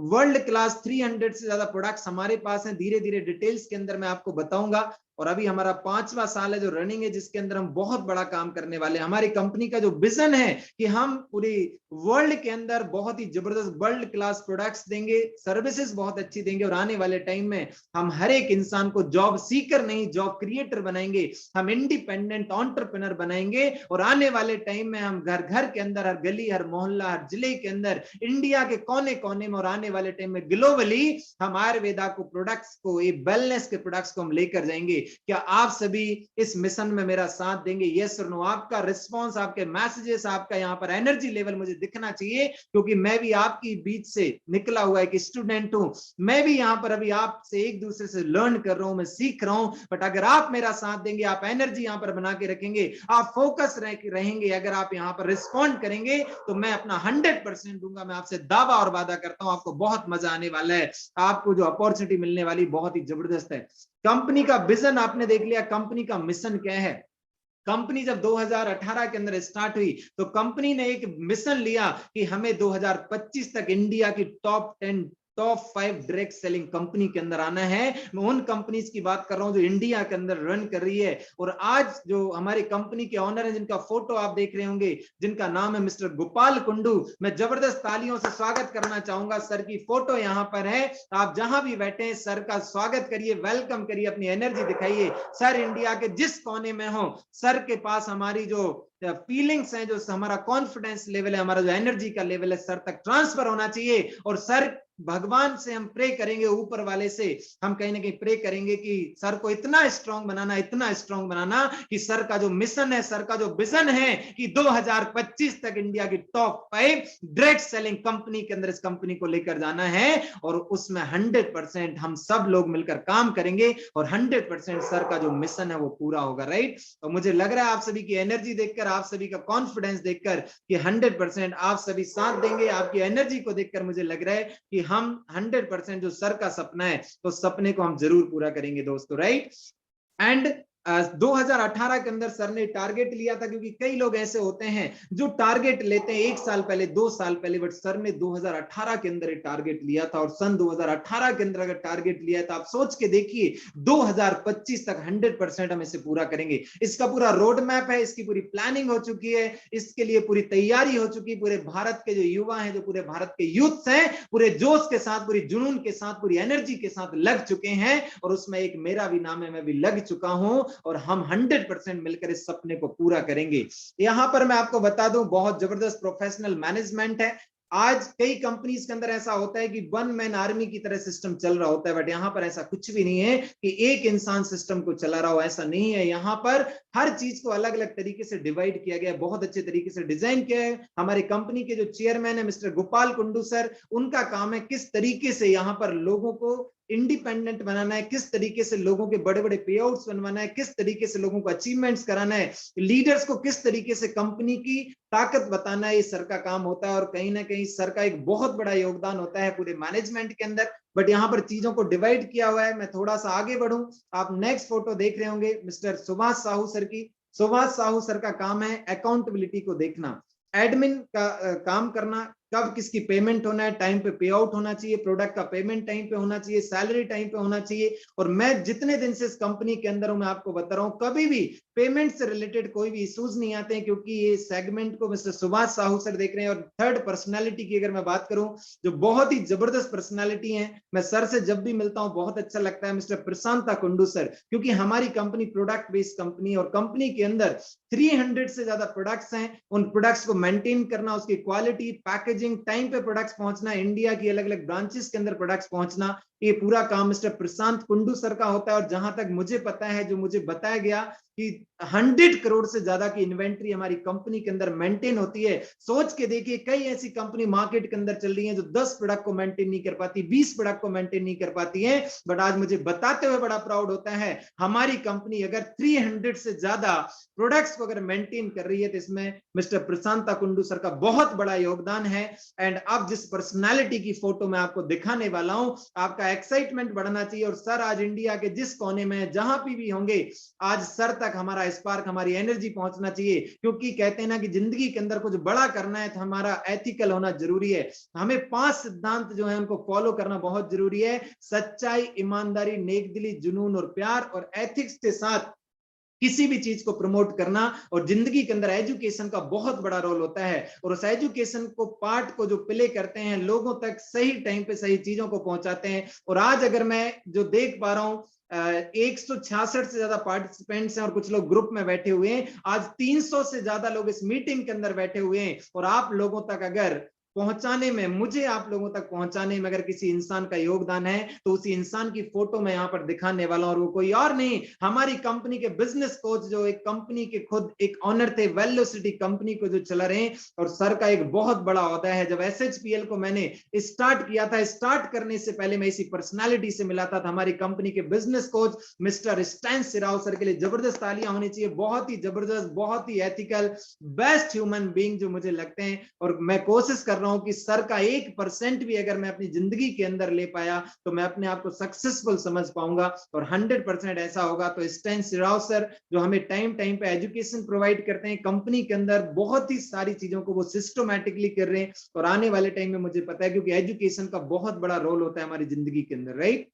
वर्ल्ड क्लास 300 से ज्यादा प्रोडक्ट्स हमारे पास हैं। धीरे धीरे डिटेल्स के अंदर मैं आपको बताऊंगा। और अभी हमारा 5वां साल है जो रनिंग है, जिसके अंदर हम बहुत बड़ा काम करने वाले हैं। हमारी कंपनी का जो विजन है कि हम पूरी वर्ल्ड के अंदर बहुत ही जबरदस्त वर्ल्ड क्लास प्रोडक्ट्स देंगे, सर्विसेज बहुत अच्छी देंगे, और आने वाले टाइम में हम हर एक इंसान को जॉब सीकर नहीं जॉब क्रिएटर बनाएंगे। हम इंडिपेंडेंट एंटरप्रेन्योर बनाएंगे और आने वाले टाइम में हम घर घर के अंदर, हर गली, हर मोहल्ला, हर जिले के अंदर, इंडिया के कोने कोने में और आने वाले टाइम में ग्लोबली हम आयुर्वेदा को प्रोडक्ट्स को, ये वेलनेस के प्रोडक्ट्स को हम लेकर जाएंगे। क्या आप सभी इस मिशन में मेरा साथ देंगे? यस और नो? आपका रिस्पांस, आपके मैसेजेस, आपका यहाँ पर एनर्जी लेवल मुझे दिखना चाहिए, क्योंकि मैं भी आपकी बीच से निकला हुआ एक स्टूडेंट हूं। मैं भी यहाँ पर अभी आपसे एक दूसरे से लर्न कर रहा हूं, मैं सीख रहा हूं। बट अगर आप मेरा साथ देंगे, आप एनर्जी यहाँ पर बना के रखेंगे, आप फोकस रहेंगे, अगर आप यहाँ पर रिस्पॉन्ड करेंगे, तो मैं अपना 100% दूंगा। मैं आपसे दावा और वादा करता हूं, आपको बहुत मजा आने वाला है। आपको जो अपॉर्चुनिटी मिलने वाली बहुत ही जबरदस्त है। कंपनी का विजन आपने देख लिया, कंपनी का मिशन क्या है। कंपनी जब 2018 के अंदर स्टार्ट हुई तो कंपनी ने एक मिशन लिया कि हमें 2025 तक इंडिया की टॉप 5 डायरेक्ट सेलिंग कंपनी के अंदर आना है। मैं उन कंपनीज की बात कर रहा हूं जो इंडिया के अंदर रन कर रही है। और आज जो हमारी कंपनी के ऑनर है, जिनका फोटो आप देख रहे होंगे, जिनका नाम है मिस्टर गोपाल कुंडू, मैं जबरदस्त तालियों से स्वागत करना चाहूंगा। सर की फोटो यहां पर है, आप जहां भी बैठे हैं सर का स्वागत करिए, वेलकम करिए, अपनी एनर्जी दिखाइए। सर इंडिया के जिस कोने में हो, सर के पास हमारी जो फीलिंग्स हैं, जो हमारा कॉन्फिडेंस लेवल है, हमारा जो एनर्जी का लेवल है, सर तक ट्रांसफर होना चाहिए। और सर भगवान से हम प्रे करेंगे, ऊपर वाले से हम कहीं ना कहीं प्रे करेंगे कि सर को इतना स्ट्रांग बनाना, इतना स्ट्रांग बनाना कि सर का जो मिशन है, सर का जो विजन है कि 2025 तक इंडिया की टॉप 5 डायरेक्ट सेलिंग कंपनी के अंदर इस कंपनी को लेकर जाना है। और उसमें 100% हम सब लोग मिलकर काम करेंगे और 100% सर का जो मिशन है वो पूरा होगा। राइट? तो मुझे लग रहा है आप सभी की एनर्जी देखकर, आप सभी का कॉन्फिडेंस देखकर कि 100% आप सभी साथ देंगे। आपकी एनर्जी को देखकर मुझे लग रहा है कि हम 100% जो सर का सपना है, तो सपने को हम जरूर पूरा करेंगे दोस्तों। राइट? एंड 2018 के अंदर सर ने टारगेट लिया था, क्योंकि कई लोग ऐसे होते हैं जो टारगेट लेते हैं 1 साल पहले, 2 साल पहले, बट सर ने 2018 के अंदर टारगेट लिया था। और सन 2018 के अंदर अगर टारगेट लिया था, आप सोच के देखिए 2025 तक 100% हम इसे पूरा करेंगे। इसका पूरा रोड मैप है, इसकी पूरी प्लानिंग हो चुकी है, इसके लिए पूरी तैयारी हो चुकी है। पूरे भारत के जो युवा हैं, जो पूरे भारत के यूथ हैं, पूरे जोश के साथ, पूरी जुनून के साथ, पूरी एनर्जी के साथ लग चुके हैं। और उसमें एक मेरा भी नाम है, मैं भी लग चुका हूं, और हम 100% मिलकर इस सपने को पूरा करेंगे। यहां पर मैं आपको बता दूं, बहुत जबरदस्त प्रोफेशनल मैनेजमेंट है। आज कई कंपनीज के अंदर ऐसा होता है कि 1 मैन आर्मी की तरह सिस्टम चल रहा होता है, बट यहां पर ऐसा कुछ भी नहीं है कि एक इंसान सिस्टम को चला रहा हो, ऐसा नहीं है। यहां पर हर चीज को अलग अलग तरीके से डिवाइड किया गया है, बहुत अच्छे तरीके से डिजाइन किया है। हमारे कंपनी के जो चेयरमैन है मिस्टर गोपाल कुंडू सर, उनका काम है किस तरीके से यहां पर लोगों को इंडिपेंडेंट बनाना है, किस तरीके से लोगों के बड़े बड़े पे आउट्स बनवाना है, किस तरीके से लोगों को अचीवमेंट्स कराना है, लीडर्स को किस तरीके से कंपनी की ताकत बताना है, ये सर का काम होता है। और कहीं ना कहीं सर का एक बहुत बड़ा योगदान होता है पूरे मैनेजमेंट के अंदर। बट यहाँ पर चीजों को डिवाइड किया हुआ है। मैं थोड़ा सा आगे बढ़ूं, आप नेक्स्ट फोटो देख रहे होंगे मिस्टर सुभाष साहू सर की। सुभाष साहू सर का काम है अकाउंटेबिलिटी को देखना, एडमिन का काम करना, कब किसकी पेमेंट होना है, टाइम पे पे आउट होना चाहिए, प्रोडक्ट का पेमेंट टाइम पे होना चाहिए, सैलरी टाइम पे होना चाहिए। और मैं जितने दिन से इस कंपनी के अंदर हूं, मैं आपको बता रहा हूं, कभी भी पेमेंट से रिलेटेड कोई भी इश्यूज नहीं आते हैं, क्योंकि ये सेगमेंट को मिस्टर सुभाष साहू सर देख रहे हैं। और थर्ड पर्सनैलिटी की अगर मैं बात करूं, जो बहुत ही जबरदस्त पर्सनैलिटी है, मैं सर से जब भी मिलता हूं बहुत अच्छा लगता है, मिस्टर प्रशांता कुंडू सर। क्योंकि हमारी कंपनी प्रोडक्ट बेस्ड कंपनी, और कंपनी के अंदर 300 से ज्यादा प्रोडक्ट्स हैं। उन प्रोडक्ट्स को मेंटेन करना, उसकी क्वालिटी, पैकेजिंग, टाइम पे प्रोडक्ट्स पहुंचना, इंडिया की अलग अलग ब्रांचेस के अंदर प्रोडक्ट्स पहुंचना, ये पूरा काम मिस्टर प्रशांत कुंडू सर का होता है। और जहां तक मुझे पता है, जो मुझे बताया गया कि 100 करोड़ से ज्यादा की इन्वेंट्री हमारी कंपनी के अंदर मेंटेन होती है। सोच के देखिए, कई ऐसी कंपनी मार्केट के अंदर चल रही है जो 10 प्रोडक्ट को मेंटेन नहीं कर पाती, 20 प्रोडक्ट को मेंटेन नहीं कर पाती है। बट आज मुझे बताते हुए बड़ा प्राउड होता है, हमारी कंपनी अगर 300 से ज्यादा प्रोडक्ट्स को अगर मेंटेन कर रही है तो इसमें मिस्टर प्रशांत कुंडू सर का बहुत बड़ा योगदान है। एंड अब जिस पर्सनालिटी की फोटो मैं आपको दिखाने वाला हूं, आपका एक्साइटमेंट बढ़ना चाहिए। और सर आज इंडिया के जिस कोने में जहां भी होंगे, आज सर तक हमारा स्पार्क, हमारी एनर्जी पहुंचना चाहिए। क्योंकि कहते हैं ना कि जिंदगी के अंदर कुछ बड़ा करना है तो हमारा एथिकल होना जरूरी है। हमें 5 सिद्धांत जो है उनको फॉलो करना बहुत जरूरी है। सच्चाई, ईमानदारी, नेकदिली, जुनून और प्यार, और एथिक्स के साथ किसी भी चीज को प्रमोट करना। और जिंदगी के अंदर एजुकेशन का बहुत बड़ा रोल होता है। और उस एजुकेशन को पार्ट को जो प्ले करते हैं, लोगों तक सही टाइम पे सही चीजों को पहुंचाते हैं। और आज अगर मैं जो देख पा रहा हूं, 166 से ज्यादा पार्टिसिपेंट्स हैं और कुछ लोग ग्रुप में बैठे हुए हैं। आज 300 से ज्यादा लोग इस मीटिंग के अंदर बैठे हुए हैं। और आप लोगों तक अगर पहुंचाने में, मुझे आप लोगों तक पहुंचाने में अगर किसी इंसान का योगदान है, तो उसी इंसान की फोटो मैं यहां पर दिखाने वाला हूं। और वो कोई और नहीं, हमारी कंपनी के बिजनेस कोच, जो एक कंपनी के खुद एक ऑनर थे, वेलोसिटी कंपनी को जो चला रहे हैं। और सर का एक बहुत बड़ा ओहदा है। जब SHPL को मैंने स्टार्ट किया था, स्टार्ट करने से पहले मैं इसी पर्सनालिटी से मिला था। हमारी कंपनी के business coach mister Stan Sirao sir के लिए जबरदस्त तालियां होनी चाहिए। बहुत ही जबरदस्त, बहुत ही एथिकल, बेस्ट ह्यूमन बीइंग जो मुझे लगते हैं। और मैं कोशिश कर रहा हूं कि सर का 1% भी अगर मैं अपनी जिंदगी के अंदर ले पाया तो मैं अपने आप को सक्सेसफुल समझ पाऊंगा। और 100% ऐसा होगा तो स्टैन सिराव सर, जो हमें टाइम टाइम पे एजुकेशन प्रोवाइड करते हैं, कंपनी के अंदर बहुत ही सारी चीजों को वो सिस्टमैटिकली कर रहे हैं। और आने वाले टाइम में मुझे पता है, क्योंकि एजुकेशन का बहुत बड़ा रोल होता है हमारी जिंदगी के अंदर, राइट।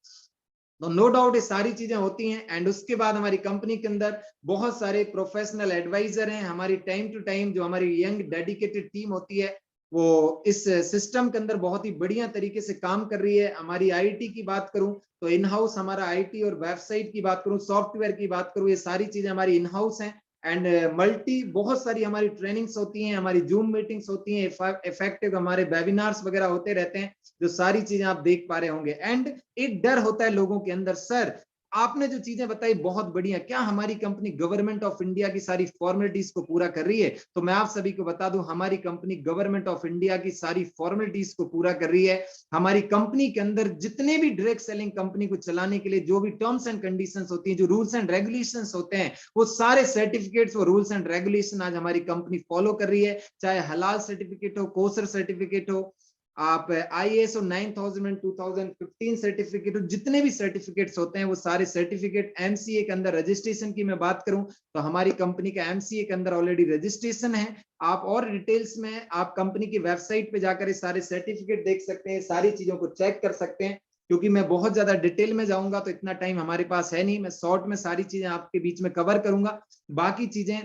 तो नो डाउट ये सारी चीजें होती हैं। एंड उसके बाद हमारी कंपनी के अंदर बहुत सारे प्रोफेशनल एडवाइजर हैं। हमारी टाइम टू टाइम जो हमारी यंग डेडिकेटेड टीम होती है, वो इस सिस्टम के अंदर बहुत ही बढ़िया तरीके से काम कर रही है। हमारी आईटी की बात करूं तो इन हाउस हमारा आईटी, और वेबसाइट की बात करूं, सॉफ्टवेयर की बात करूं, ये सारी चीजें हमारी इन हाउस हैं। एंड मल्टी बहुत सारी हमारी ट्रेनिंग्स होती हैं, हमारी जूम मीटिंग्स होती हैं, इफेक्टिव हमारे वेबिनार्स वगैरह होते रहते हैं, जो सारी चीजें आप देख पा रहे होंगे। एंड एक डर होता है लोगों के अंदर, सर आपने जो चीजें बताई बहुत बढ़िया, क्या हमारी कंपनी गवर्नमेंट ऑफ इंडिया की सारी फॉर्मेलिटीज को पूरा कर रही है? तो मैं आप सभी को बता दूं, हमारी कंपनी गवर्नमेंट ऑफ इंडिया की सारी फॉर्मेलिटीज को पूरा कर रही है। हमारी कंपनी के अंदर जितने भी डायरेक्ट सेलिंग कंपनी को चलाने के लिए जो भी टर्म्स एंड कंडीशंस होती हैं, जो रूल्स एंड रेगुलेशंस होते हैं, वो सारे सर्टिफिकेट्स, वो रूल्स एंड रेगुलेशन आज हमारी कंपनी फॉलो कर रही है। चाहे हलाल सर्टिफिकेट हो, कोसर सर्टिफिकेट हो, आप ISO 9000 2015 सर्टिफिकेट, जितने भी सर्टिफिकेट्स होते हैं वो सारे सर्टिफिकेट। MCA के अंदर रजिस्ट्रेशन की मैं बात करूं तो हमारी कंपनी का MCA के अंदर ऑलरेडी रजिस्ट्रेशन है। आप और डिटेल्स में आप कंपनी की वेबसाइट पे जाकर ये सारे सर्टिफिकेट देख सकते हैं, सारी चीजों को चेक कर सकते हैं। क्योंकि मैं बहुत ज्यादा डिटेल में जाऊंगा तो इतना टाइम हमारे पास है नहीं, मैं शॉर्ट में सारी चीजें आपके बीच में कवर करूंगा। बाकी चीजें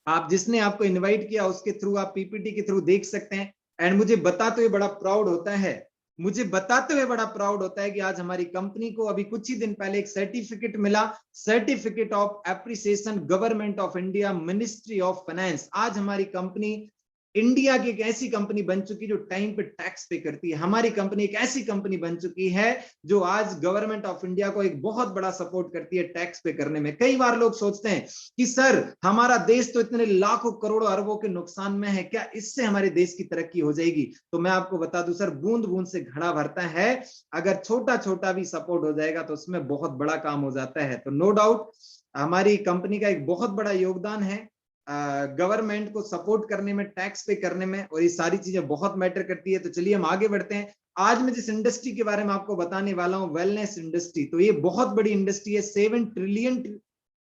आप, जिसने आपको इनवाइट किया उसके थ्रू, आप PPT के थ्रू देख सकते हैं। एंड मुझे बताते हुए बड़ा प्राउड होता है, मुझे बताते हुए बड़ा प्राउड होता है कि आज हमारी कंपनी को अभी कुछ ही दिन पहले एक सर्टिफिकेट मिला, certificate of appreciation government of India, ministry of finance. आज हमारी कंपनी इंडिया की एक ऐसी कंपनी बन चुकी जो टाइम पे टैक्स पे करती है। हमारी कंपनी एक ऐसी कंपनी बन चुकी है जो आज गवर्नमेंट ऑफ इंडिया को एक बहुत बड़ा सपोर्ट करती है टैक्स पे करने में। कई बार लोग सोचते हैं कि सर हमारा देश तो इतने लाखों करोड़ों अरबों के नुकसान में है, क्या इससे हमारे देश की तरक्की हो जाएगी? तो मैं आपको बता दूं सर, बूंद बूंद से घड़ा भरता है। अगर छोटा छोटा भी सपोर्ट हो जाएगा तो उसमें बहुत बड़ा काम हो जाता है। तो नो डाउट हमारी कंपनी का एक बहुत बड़ा योगदान है गवर्नमेंट को सपोर्ट करने में, टैक्स पे करने में, और ये सारी चीजें बहुत मैटर करती है। तो चलिए हम आगे बढ़ते हैं। आज मैं जिस इंडस्ट्री के बारे में आपको बताने वाला हूं, वेलनेस इंडस्ट्री, तो ये बहुत बड़ी इंडस्ट्री है। 7 ट्रिलियन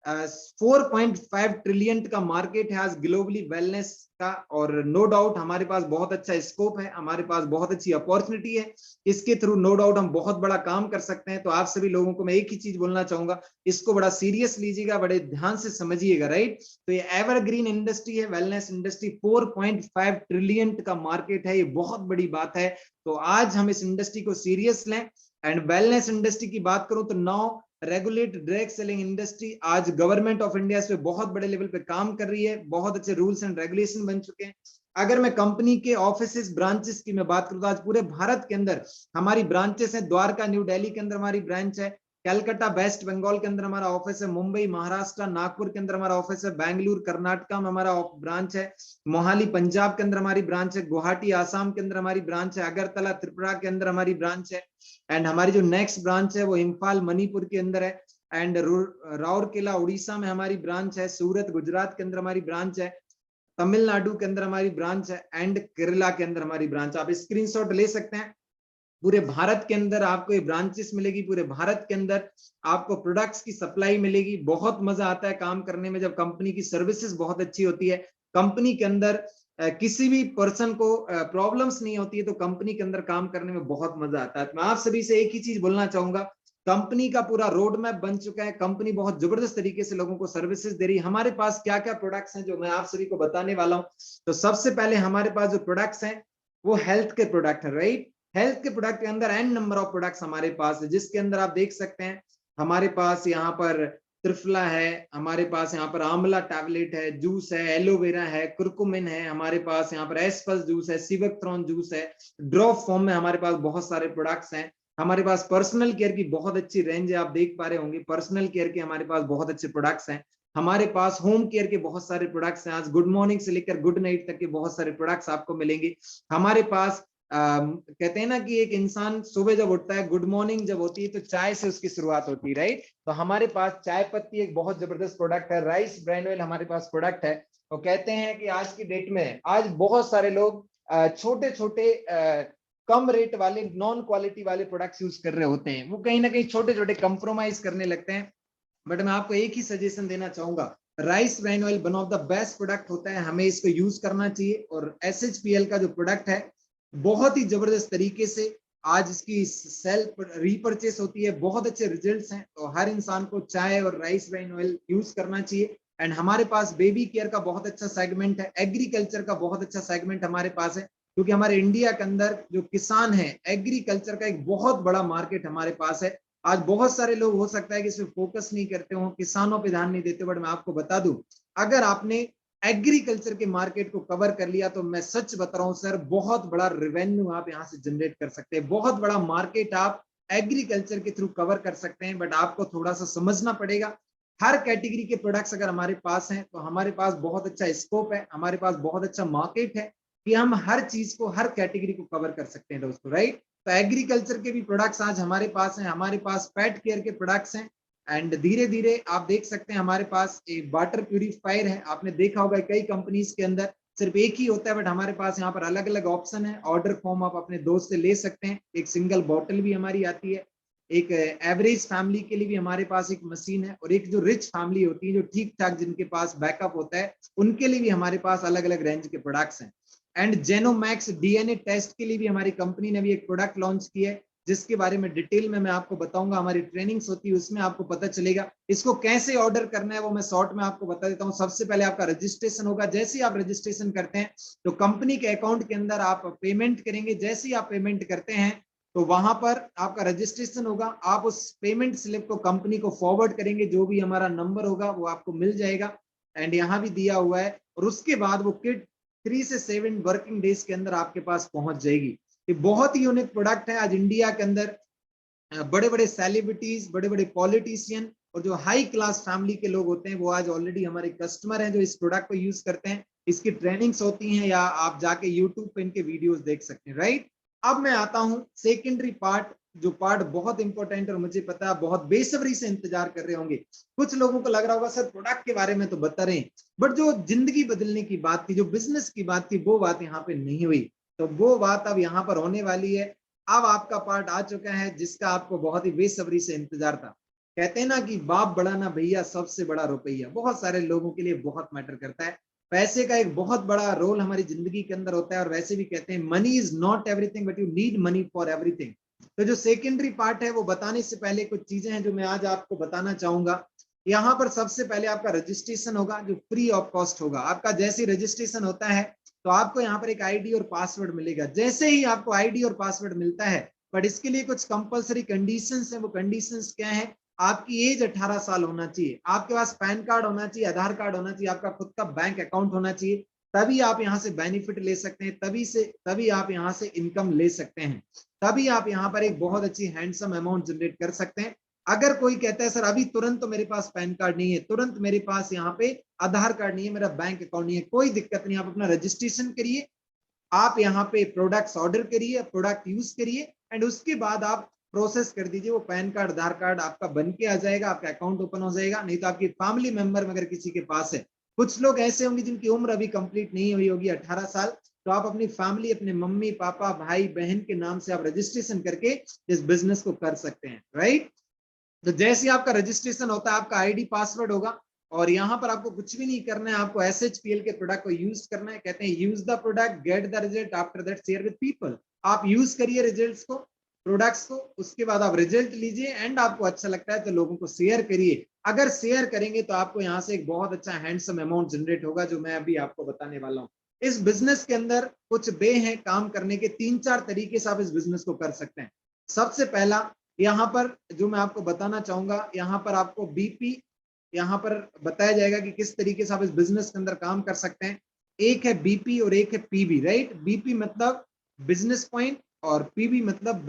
4.5 ट्रिलियन का मार्केट है आज ग्लोबली वेलनेस का। और नो डाउट हमारे पास बहुत अच्छा स्कोप है, हमारे पास बहुत अच्छी अपॉर्चुनिटी है। इसके थ्रू नो डाउट हम बहुत बड़ा काम कर सकते हैं। तो आप सभी लोगों को मैं एक ही चीज बोलना चाहूंगा, इसको बड़ा सीरियस लीजिएगा, बड़े ध्यान से समझिएगा, राइट। तो ये एवरग्रीन इंडस्ट्री है वेलनेस इंडस्ट्री, 4.5 ट्रिलियन का मार्केट है, ये बहुत बड़ी बात है। तो आज हम इस इंडस्ट्री को सीरियस लें। एंड वेलनेस इंडस्ट्री की बात करूं तो now regulated direct selling industry आज गवर्नमेंट ऑफ इंडिया इस पे बहुत बड़े लेवल पे काम कर रही है। बहुत अच्छे रूल्स एंड रेगुलेशन बन चुके हैं। अगर मैं कंपनी के ऑफिसेस ब्रांचेस की मैं बात करूं तो आज पूरे भारत के अंदर हमारी ब्रांचेस हैं। द्वारका न्यू दिल्ली के अंदर हमारी ब्रांच है, कलकत्ता वेस्ट बंगाल के अंदर हमारा ऑफिस है, मुंबई महाराष्ट्र नागपुर के अंदर हमारा ऑफिस है, बेंगलुरु कर्नाटका में हमारा ब्रांच है, मोहाली पंजाब के अंदर हमारी ब्रांच है, गुवाहाटी आसाम के अंदर हमारी ब्रांच है, अगरतला त्रिपुरा के अंदर हमारी ब्रांच है, एंड हमारी जो नेक्स्ट ब्रांच है वो इम्फाल मणिपुर के अंदर है, एंड राउरकेला उड़ीसा में हमारी ब्रांच है, सूरत गुजरात के अंदर हमारी ब्रांच है, तमिलनाडु के अंदर हमारी ब्रांच है, एंड केरला के अंदर हमारी ब्रांच। आप स्क्रीनशॉट ले सकते हैं। पूरे भारत के अंदर आपको ये ब्रांचेस मिलेगी, पूरे भारत के अंदर आपको प्रोडक्ट्स की सप्लाई मिलेगी। बहुत मजा आता है काम करने में जब कंपनी की सर्विसेज बहुत अच्छी होती है। कंपनी के अंदर किसी भी पर्सन को प्रॉब्लम्स नहीं होती है, तो कंपनी के अंदर काम करने में बहुत मजा आता है। मैं आप सभी से एक ही चीज बोलना चाहूंगा, कंपनी का पूरा रोड मैप बन चुका है, कंपनी बहुत जबरदस्त तरीके से लोगों को सर्विसेज दे रही है। हमारे पास क्या क्या प्रोडक्ट्स हैं जो मैं आप सभी को बताने वाला हूं। तो सबसे पहले हमारे पास जो प्रोडक्ट्स हैं वो हेल्थ के प्रोडक्ट है, राइट। हेल्थ के प्रोडक्ट के अंदर एन नंबर ऑफ प्रोडक्ट्स हमारे पास है, जिसके अंदर आप देख सकते हैं हमारे पास यहाँ पर त्रिफला है, हमारे पास यहाँ पर आंवला टैबलेट है, जूस है, एलोवेरा है, कुरकुमिन है, हमारे पास यहाँ पर एस्पस जूस है, सिवकथ्रॉन जूस है, ड्रॉप फॉर्म में हमारे पास बहुत सारे प्रोडक्ट्स हैं। हमारे पास पर्सनल केयर की बहुत अच्छी रेंज है, आप देख पा रहे होंगे पर्सनल केयर के हमारे पास बहुत अच्छे प्रोडक्ट्स हैं। हमारे पास होम केयर के बहुत सारे प्रोडक्ट्स हैं, आज गुड मॉर्निंग से लेकर गुड नाइट तक के बहुत सारे प्रोडक्ट्स आपको मिलेंगे। हमारे पास कहते हैं ना कि एक इंसान सुबह जब उठता है, गुड मॉर्निंग जब होती है तो चाय से उसकी शुरुआत होती है, राइट। तो हमारे पास चाय पत्ती एक बहुत जबरदस्त प्रोडक्ट है, राइस ब्रांड ऑयल हमारे पास प्रोडक्ट है। तो कहते हैं कि आज की डेट में आज बहुत सारे लोग छोटे छोटे कम रेट वाले नॉन क्वालिटी वाले प्रोडक्ट्स यूज कर रहे होते हैं, वो कहीं ना कहीं छोटे छोटे कंप्रोमाइज करने लगते हैं। बट मैं आपको एक ही सजेशन देना चाहूंगा, rice brand oil one of the best product होता है, हमें इसको यूज करना चाहिए। और SHPL का जो प्रोडक्ट है बहुत ही जबरदस्त तरीके से आज इसकी सेल रीपरचेस होती है, बहुत अच्छे रिजल्ट्स हैं। तो हर इंसान को चाय और राइस ब्रांड ऑयल यूज करना चाहिए। एंड हमारे पास बेबी केयर का बहुत अच्छा सेगमेंट है, एग्रीकल्चर का बहुत अच्छा सेगमेंट हमारे पास है, क्योंकि हमारे इंडिया के अंदर जो किसान है एग्रीकल्चर का एक बहुत बड़ा मार्केट हमारे पास है। आज बहुत सारे लोग हो सकता है कि इसमें फोकस नहीं करते हो, किसानों पे ध्यान नहीं देते, बट मैं आपको बता दूं अगर आपने एग्रीकल्चर के मार्केट को कवर कर लिया तो मैं सच बता रहा हूं सर, बहुत बड़ा रेवेन्यू आप यहां से जनरेट कर सकते हैं, बहुत बड़ा मार्केट आप एग्रीकल्चर के थ्रू कवर कर सकते हैं। बट आपको थोड़ा सा समझना पड़ेगा, हर कैटेगरी के प्रोडक्ट्स अगर हमारे पास हैं तो हमारे पास बहुत अच्छा स्कोप है, हमारे पास बहुत अच्छा मार्केट है कि हम हर चीज को हर कैटेगरी को कवर कर सकते हैं दोस्तों, राइट। तो एग्रीकल्चर के भी प्रोडक्ट्स आज हमारे पास हैं, हमारे पास पेट केयर के प्रोडक्ट्स हैं। एंड धीरे धीरे आप देख सकते हैं हमारे पास एक वाटर प्यूरिफायर है, आपने देखा होगा कई कंपनीज के अंदर सिर्फ एक ही होता है, बट हमारे पास यहाँ पर अलग अलग ऑप्शन है। ऑर्डर फॉर्म आप अपने दोस्त से ले सकते हैं, एक सिंगल बॉटल भी हमारी आती है। एक एवरेज फैमिली के लिए भी हमारे पास एक मशीन है, और एक जो रिच फैमिली होती है जो ठीक ठाक जिनके पास बैकअप होता है उनके लिए भी हमारे पास अलग अलग रेंज के प्रोडक्ट्स हैं। एंड जेनोमैक्स DNA टेस्ट के लिए भी हमारी कंपनी ने भी एक प्रोडक्ट लॉन्च किया है, जिसके बारे में डिटेल में मैं आपको बताऊंगा, हमारी ट्रेनिंग्स होती है उसमें आपको पता चलेगा। इसको कैसे ऑर्डर करना है वो मैं शॉर्ट में आपको बता देता हूँ। सबसे पहले आपका रजिस्ट्रेशन होगा, जैसे ही आप रजिस्ट्रेशन करते हैं तो कंपनी के अकाउंट के अंदर आप पेमेंट करेंगे, जैसे ही आप पेमेंट करते हैं तो वहां पर आपका रजिस्ट्रेशन होगा, आप उस पेमेंट स्लिप को कंपनी को फॉरवर्ड करेंगे, जो भी हमारा नंबर होगा वो आपको मिल जाएगा, एंड यहाँ भी दिया हुआ है। और उसके बाद वो किट 3 से 7 वर्किंग डेज के अंदर आपके पास पहुंच जाएगी। ये बहुत ही यूनिक प्रोडक्ट है। आज इंडिया के अंदर बड़े बड़े सेलिब्रिटीज, बड़े बड़े पॉलिटिशियन और जो हाई क्लास फैमिली के लोग होते हैं वो आज ऑलरेडी हमारे कस्टमर हैं जो इस प्रोडक्ट को यूज करते हैं। इसकी ट्रेनिंग्स होती हैं या आप जाके यूट्यूब पे इनके वीडियोस देख सकते हैं, राइट। अब मैं आता हूं सेकेंडरी पार्ट, जो पार्ट बहुत इंपॉर्टेंट और मुझे पता है बहुत बेसब्री से इंतजार कर रहे होंगे। कुछ लोगों को लग रहा होगा सर प्रोडक्ट के बारे में तो बता रहे हैं, बट जो जिंदगी बदलने की बात थी, जो बिजनेस की बात थी, वो बात यहाँ पे नहीं हुई। तो वो बात अब यहाँ पर होने वाली है। अब आपका पार्ट आ चुका है जिसका आपको बहुत ही बेसब्री से इंतजार था। कहते हैं ना कि बाप बड़ा ना भैया, सबसे बड़ा रुपया बहुत सारे लोगों के लिए बहुत मैटर करता है। पैसे का एक बहुत बड़ा रोल हमारी जिंदगी के अंदर होता है, और वैसे भी कहते हैं money is not everything but you need money for everything. तो जो सेकेंडरी पार्ट है वो बताने से पहले कुछ चीजें हैं जो मैं आज आपको बताना चाहूंगा। यहाँ पर सबसे पहले आपका रजिस्ट्रेशन होगा जो फ्री ऑफ कॉस्ट होगा। आपका जैसे रजिस्ट्रेशन होता है तो आपको यहाँ पर एक आईडी और पासवर्ड मिलेगा। जैसे ही आपको आईडी और पासवर्ड मिलता है, बट इसके लिए कुछ कंपलसरी कंडीशंस हैं। वो कंडीशंस क्या है? आपकी एज 18 साल होना चाहिए, आपके पास पैन कार्ड होना चाहिए, आधार कार्ड होना चाहिए, आपका खुद का बैंक अकाउंट होना चाहिए, तभी आप यहाँ से बेनिफिट ले सकते हैं, तभी आप यहाँ से इनकम ले सकते हैं, तभी आप यहाँ पर एक बहुत अच्छी हैंडसम अमाउंट जनरेट कर सकते हैं। अगर कोई कहता है सर अभी तुरंत तो मेरे पास पैन कार्ड नहीं है, तुरंत मेरे पास यहाँ पे आधार कार्ड नहीं है, मेरा बैंक अकाउंट नहीं है, कोई दिक्कत नहीं, आप अपना रजिस्ट्रेशन करिए, आप यहाँ पे प्रोडक्ट्स ऑर्डर करिए, प्रोडक्ट यूज करिए, एंड उसके बाद आप प्रोसेस कर दीजिए, वो पैन कार्ड आधार कार्ड आपका बन के आ जाएगा, आपका अकाउंट ओपन हो जाएगा। नहीं तो आपकी फैमिली मेंबर में अगर किसी के पास है, कुछ लोग ऐसे होंगे जिनकी उम्र अभी कंप्लीट नहीं हुई होगी 18 साल, तो आप अपनी फैमिली, अपने मम्मी पापा भाई बहन के नाम से आप रजिस्ट्रेशन करके इस बिजनेस को कर सकते हैं, राइट। तो जैसे आपका रजिस्ट्रेशन होता है, आपका आईडी पासवर्ड होगा, और यहाँ पर आपको कुछ भी नहीं करना है, आपको SHPL के प्रोडक्ट को यूज करना है। कहते हैं use the product, get the result, after that share with people. आप यूज करिए रिजल्ट्स को, प्रोडक्ट्स को, उसके बाद आप रिजल्ट लीजिए, एंड आपको अच्छा लगता है तो लोगों को शेयर करिए। अगर शेयर करेंगे तो आपको यहाँ से एक बहुत अच्छा हैंडसम अमाउंट जनरेट होगा, जो मैं अभी आपको बताने वाला हूँ। इस बिजनेस के अंदर कुछ वे हैं काम करने के, 3-4 तरीके से आप इस बिजनेस को कर सकते हैं। सबसे पहला यहाँ पर जो मैं आपको बताना चाहूंगा, यहाँ पर आपको बीपी यहाँ पर बताया जाएगा कि किस तरीके से आप इस बिजनेस के अंदर काम कर सकते हैं। एक है बीपी और एक है पीबी, राइट। बीपी मतलब बिजनेस पॉइंट, और पीबी मतलब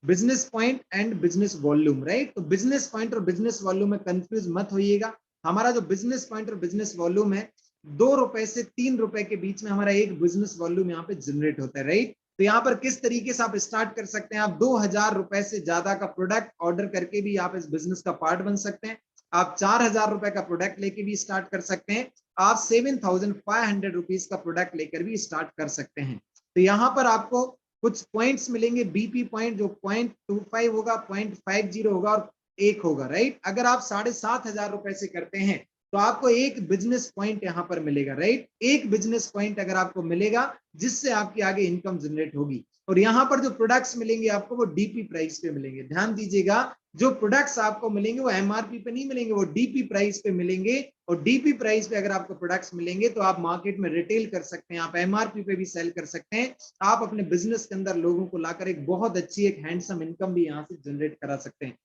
business point and business volume, right. तो बिजनेस पॉइंट और बिजनेस वॉल्यूम में कंफ्यूज मत होइएगा। हमारा जो बिजनेस पॉइंट और बिजनेस वॉल्यूम है, 2 रुपए से 3 रुपए के बीच में हमारा एक बिजनेस वॉल्यूम यहाँ पे जनरेट होता है, राइट। तो यहाँ पर किस तरीके से आप स्टार्ट कर सकते हैं, आप 2000 रुपए से ज्यादा का प्रोडक्ट ऑर्डर करके भी आप इस बिजनेस का पार्ट बन सकते हैं। आप 4000 रुपए का प्रोडक्ट लेके भी स्टार्ट कर सकते हैं। आप 7500 रुपीज का प्रोडक्ट लेकर भी स्टार्ट कर सकते हैं। तो यहाँ पर आपको कुछ पॉइंट्स मिलेंगे, बीपी पॉइंट जो 0.25 होगा, 0.50 होगा और 1 होगा, राइट। अगर आप 7500 रुपए से करते हैं तो आपको एक बिजनेस पॉइंट यहाँ पर मिलेगा, राइट। एक बिजनेस पॉइंट अगर आपको मिलेगा, जिससे आपकी आगे इनकम जनरेट होगी। और यहाँ पर जो प्रोडक्ट्स मिलेंगे आपको, वो डीपी प्राइस पे मिलेंगे। ध्यान दीजिएगा, जो प्रोडक्ट्स आपको मिलेंगे वो एमआरपी पे नहीं मिलेंगे, वो डीपी प्राइस पे मिलेंगे। और डीपी प्राइस पे अगर आपको प्रोडक्ट्स मिलेंगे तो आप मार्केट में रिटेल कर सकते हैं, आप एमआरपी पे भी सेल कर सकते हैं। आप अपने बिजनेस के अंदर लोगों को लाकर एक बहुत अच्छी, एक हैंडसम इनकम भी यहाँ से जनरेट करा सकते हैं।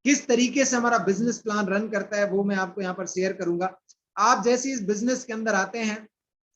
किस तरीके से हमारा बिजनेस प्लान रन करता है वो मैं आपको यहाँ पर शेयर करूंगा। आप जैसे इस बिजनेस के अंदर आते हैं,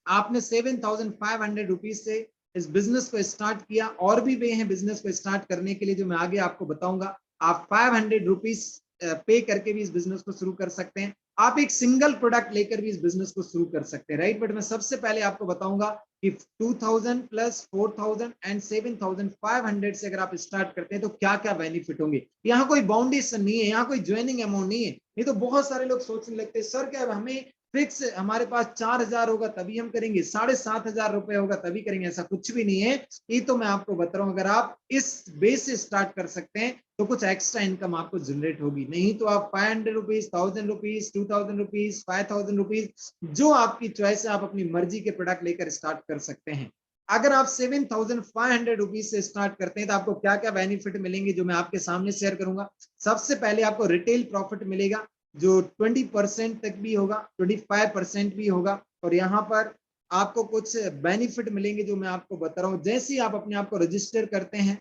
आपने 7500 रुपीज से इस बिजनेस को स्टार्ट किया, और भी वे हैं बिजनेस को स्टार्ट करने के लिए जो मैं आगे आपको बताऊंगा। आप 500 रुपीज पे करके भी इस बिजनेस को शुरू कर सकते हैं। आप एक सिंगल प्रोडक्ट लेकर भी इस बिजनेस को शुरू कर सकते हैं, राइट। बट मैं सबसे पहले आपको बताऊंगा कि 2000 प्लस 4000 एंड 7500 से अगर आप स्टार्ट करते हैं तो क्या क्या बेनिफिट होंगे। यहाँ कोई बाउंडेशन नहीं है, यहाँ कोई ज्वाइनिंग अमाउंट नहीं है। नहीं तो बहुत सारे लोग सोचने लगते हैं सर क्या हमें फिक्स हमारे पास 4000 होगा तभी हम करेंगे, 7500 रुपए होगा तभी करेंगे, ऐसा कुछ भी नहीं है। ये तो मैं आपको बता रहा हूं, अगर आप इस बेस से स्टार्ट कर सकते हैं तो कुछ एक्स्ट्रा इनकम आपको जनरेट होगी। नहीं तो आप 500 रुपीज, 1000 रुपीज, 2000 रुपीज, 5000 रुपीज, जो आपकी चॉइस है, आप अपनी मर्जी के प्रोडक्ट लेकर स्टार्ट कर सकते हैं। अगर आप 7500 रुपीज से स्टार्ट करते हैं तो आपको क्या क्या बेनिफिट मिलेंगे, जो मैं आपके सामने शेयर करूंगा। सबसे पहले आपको रिटेल प्रॉफिट मिलेगा, जो 20% तक भी होगा, 25% भी होगा। और यहाँ पर आपको कुछ बेनिफिट मिलेंगे जो मैं आपको बता रहा हूँ। जैसे ही आप अपने आप को रजिस्टर करते हैं,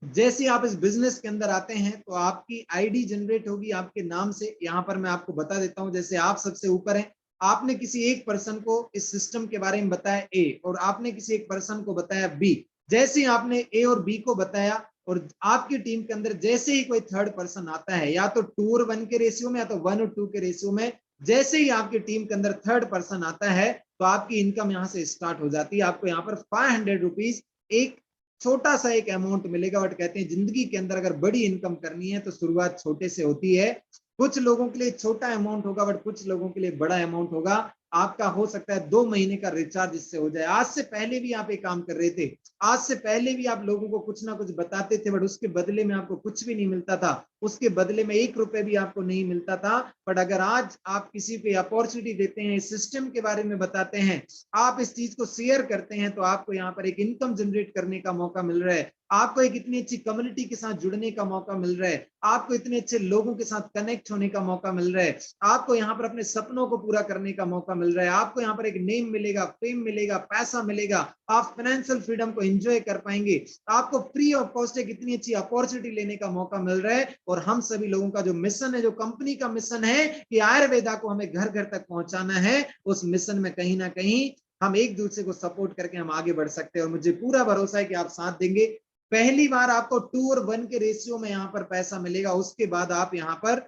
जैसे ही आप इस बिजनेस के अंदर आते हैं, तो आपकी आईडी जनरेट होगी आपके नाम से। यहाँ पर मैं आपको बता देता हूँ, जैसे आप सबसे ऊपर हैं, आपने किसी एक पर्सन को इस सिस्टम के बारे में बताया ए, और आपने किसी एक पर्सन को बताया बी। जैसे ही आपने ए और बी को बताया, और आपकी टीम के अंदर जैसे ही कोई थर्ड पर्सन आता है, या तो 2 और 1 के रेशियो में, या तो 1 और 2 के रेशियो में, जैसे ही आपकी टीम के अंदर थर्ड पर्सन आता है, तो आपकी इनकम यहाँ से स्टार्ट हो जाती है। आपको यहाँ पर 500 रुपीज एक छोटा सा एक अमाउंट मिलेगा। बट कहते हैं जिंदगी के अंदर अगर बड़ी इनकम करनी है तो शुरुआत छोटे से होती है। कुछ लोगों के लिए छोटा अमाउंट होगा, बट कुछ लोगों के लिए बड़ा अमाउंट होगा। आपका हो सकता है 2 महीने का रिचार्ज इससे हो जाए। आज से पहले भी आप एक काम कर रहे थे, आज से पहले भी आप लोगों को कुछ ना कुछ बताते थे, बट उसके बदले में आपको कुछ भी नहीं मिलता था, उसके बदले में 1 रुपए भी आपको नहीं मिलता था। बट अगर आज आप किसी पे अपॉर्चुनिटी देते हैं, इस सिस्टम के बारे में बताते हैं, आप इस चीज को शेयर करते हैं, तो आपको यहाँ पर एक इनकम जनरेट करने का मौका मिल रहा है। आपको एक इतनी अच्छी कम्युनिटी के साथ जुड़ने का मौका मिल रहा है, आपको इतने अच्छे लोगों के साथ कनेक्ट होने का मौका मिल रहा है, आपको यहाँ पर अपने सपनों को पूरा करने का मौका मौका मिल रहा है, आपको यहाँ पर एक नेम मिलेगा, फेम मिलेगा, पैसा मिलेगा, आप फाइनेंशियल फ्रीडम को एंजॉय कर पाएंगे, आपको फ्री ऑफ कॉस्ट एक इतनी अच्छी अपॉर्चुनिटी लेने का मौका मिल रहा है। और हम सभी लोगों का जो मिशन है, जो कंपनी का मिशन है कि आयुर्वेदा को हमें घर घर तक पहुंचाना है, उस मिशन में कहीं ना कहीं हम एक दूसरे को सपोर्ट करके हम आगे बढ़ सकते हैं। और मुझे पूरा भरोसा है कि आप साथ देंगे। पहली बार आपको 2 और 1 के रेशियो में यहाँ पर पैसा मिलेगा, उसके बाद आप यहाँ पर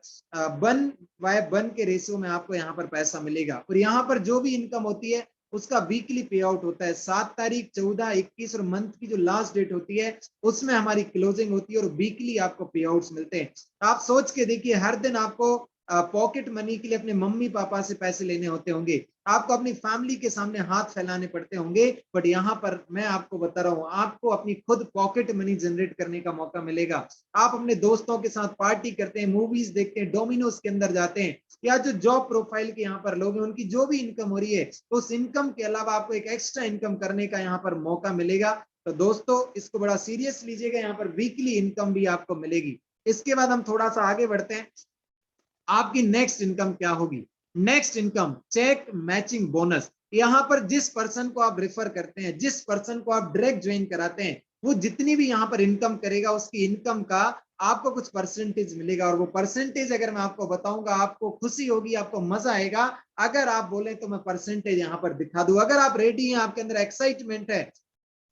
1/1 के रेशियो में आपको यहाँ पर पैसा मिलेगा। और यहाँ पर जो भी इनकम होती है उसका वीकली पे आउट होता है। 7 तारीख, 14, 21 और मंथ की जो लास्ट डेट होती है उसमें हमारी क्लोजिंग होती है और वीकली आपको पे आउट्स मिलते हैं। आप सोच के देखिए, हर दिन आपको पॉकेट मनी के लिए अपने मम्मी पापा से पैसे लेने होते होंगे, आपको अपनी फैमिली के सामने हाथ फैलाने पड़ते होंगे, बट यहाँ पर मैं आपको बता रहा हूँ, आपको अपनी खुद पॉकेट मनी जनरेट करने का मौका मिलेगा। आप अपने दोस्तों के साथ पार्टी करते हैं, मूवीज देखते हैं, डोमिनोज के अंदर जाते हैं, या जो जॉब प्रोफाइल के यहाँ पर लोग हैं उनकी जो भी इनकम हो रही है, उस इनकम के अलावा आपको एक एक्स्ट्रा इनकम करने का यहाँ पर मौका मिलेगा। तो दोस्तों इसको बड़ा सीरियस लीजिएगा, यहाँ पर वीकली इनकम भी आपको मिलेगी। इसके बाद हम थोड़ा सा आगे बढ़ते हैं, आपकी नेक्स्ट इनकम क्या होगी। Next income check matching bonus. यहां पर जिस पर्सन को आप रेफर करते हैं, जिस पर्सन को आप डायरेक्ट ज्वाइन कराते हैं, वो जितनी भी यहां पर इनकम करेगा उसकी इनकम का आपको कुछ परसेंटेज मिलेगा। और वो परसेंटेज अगर मैं आपको बताऊंगा, आपको खुशी होगी, आपको मजा आएगा। अगर आप बोले तो मैं परसेंटेज यहां पर दिखा दूं, अगर आप रेडी हैं, आपके अंदर एक्साइटमेंट है,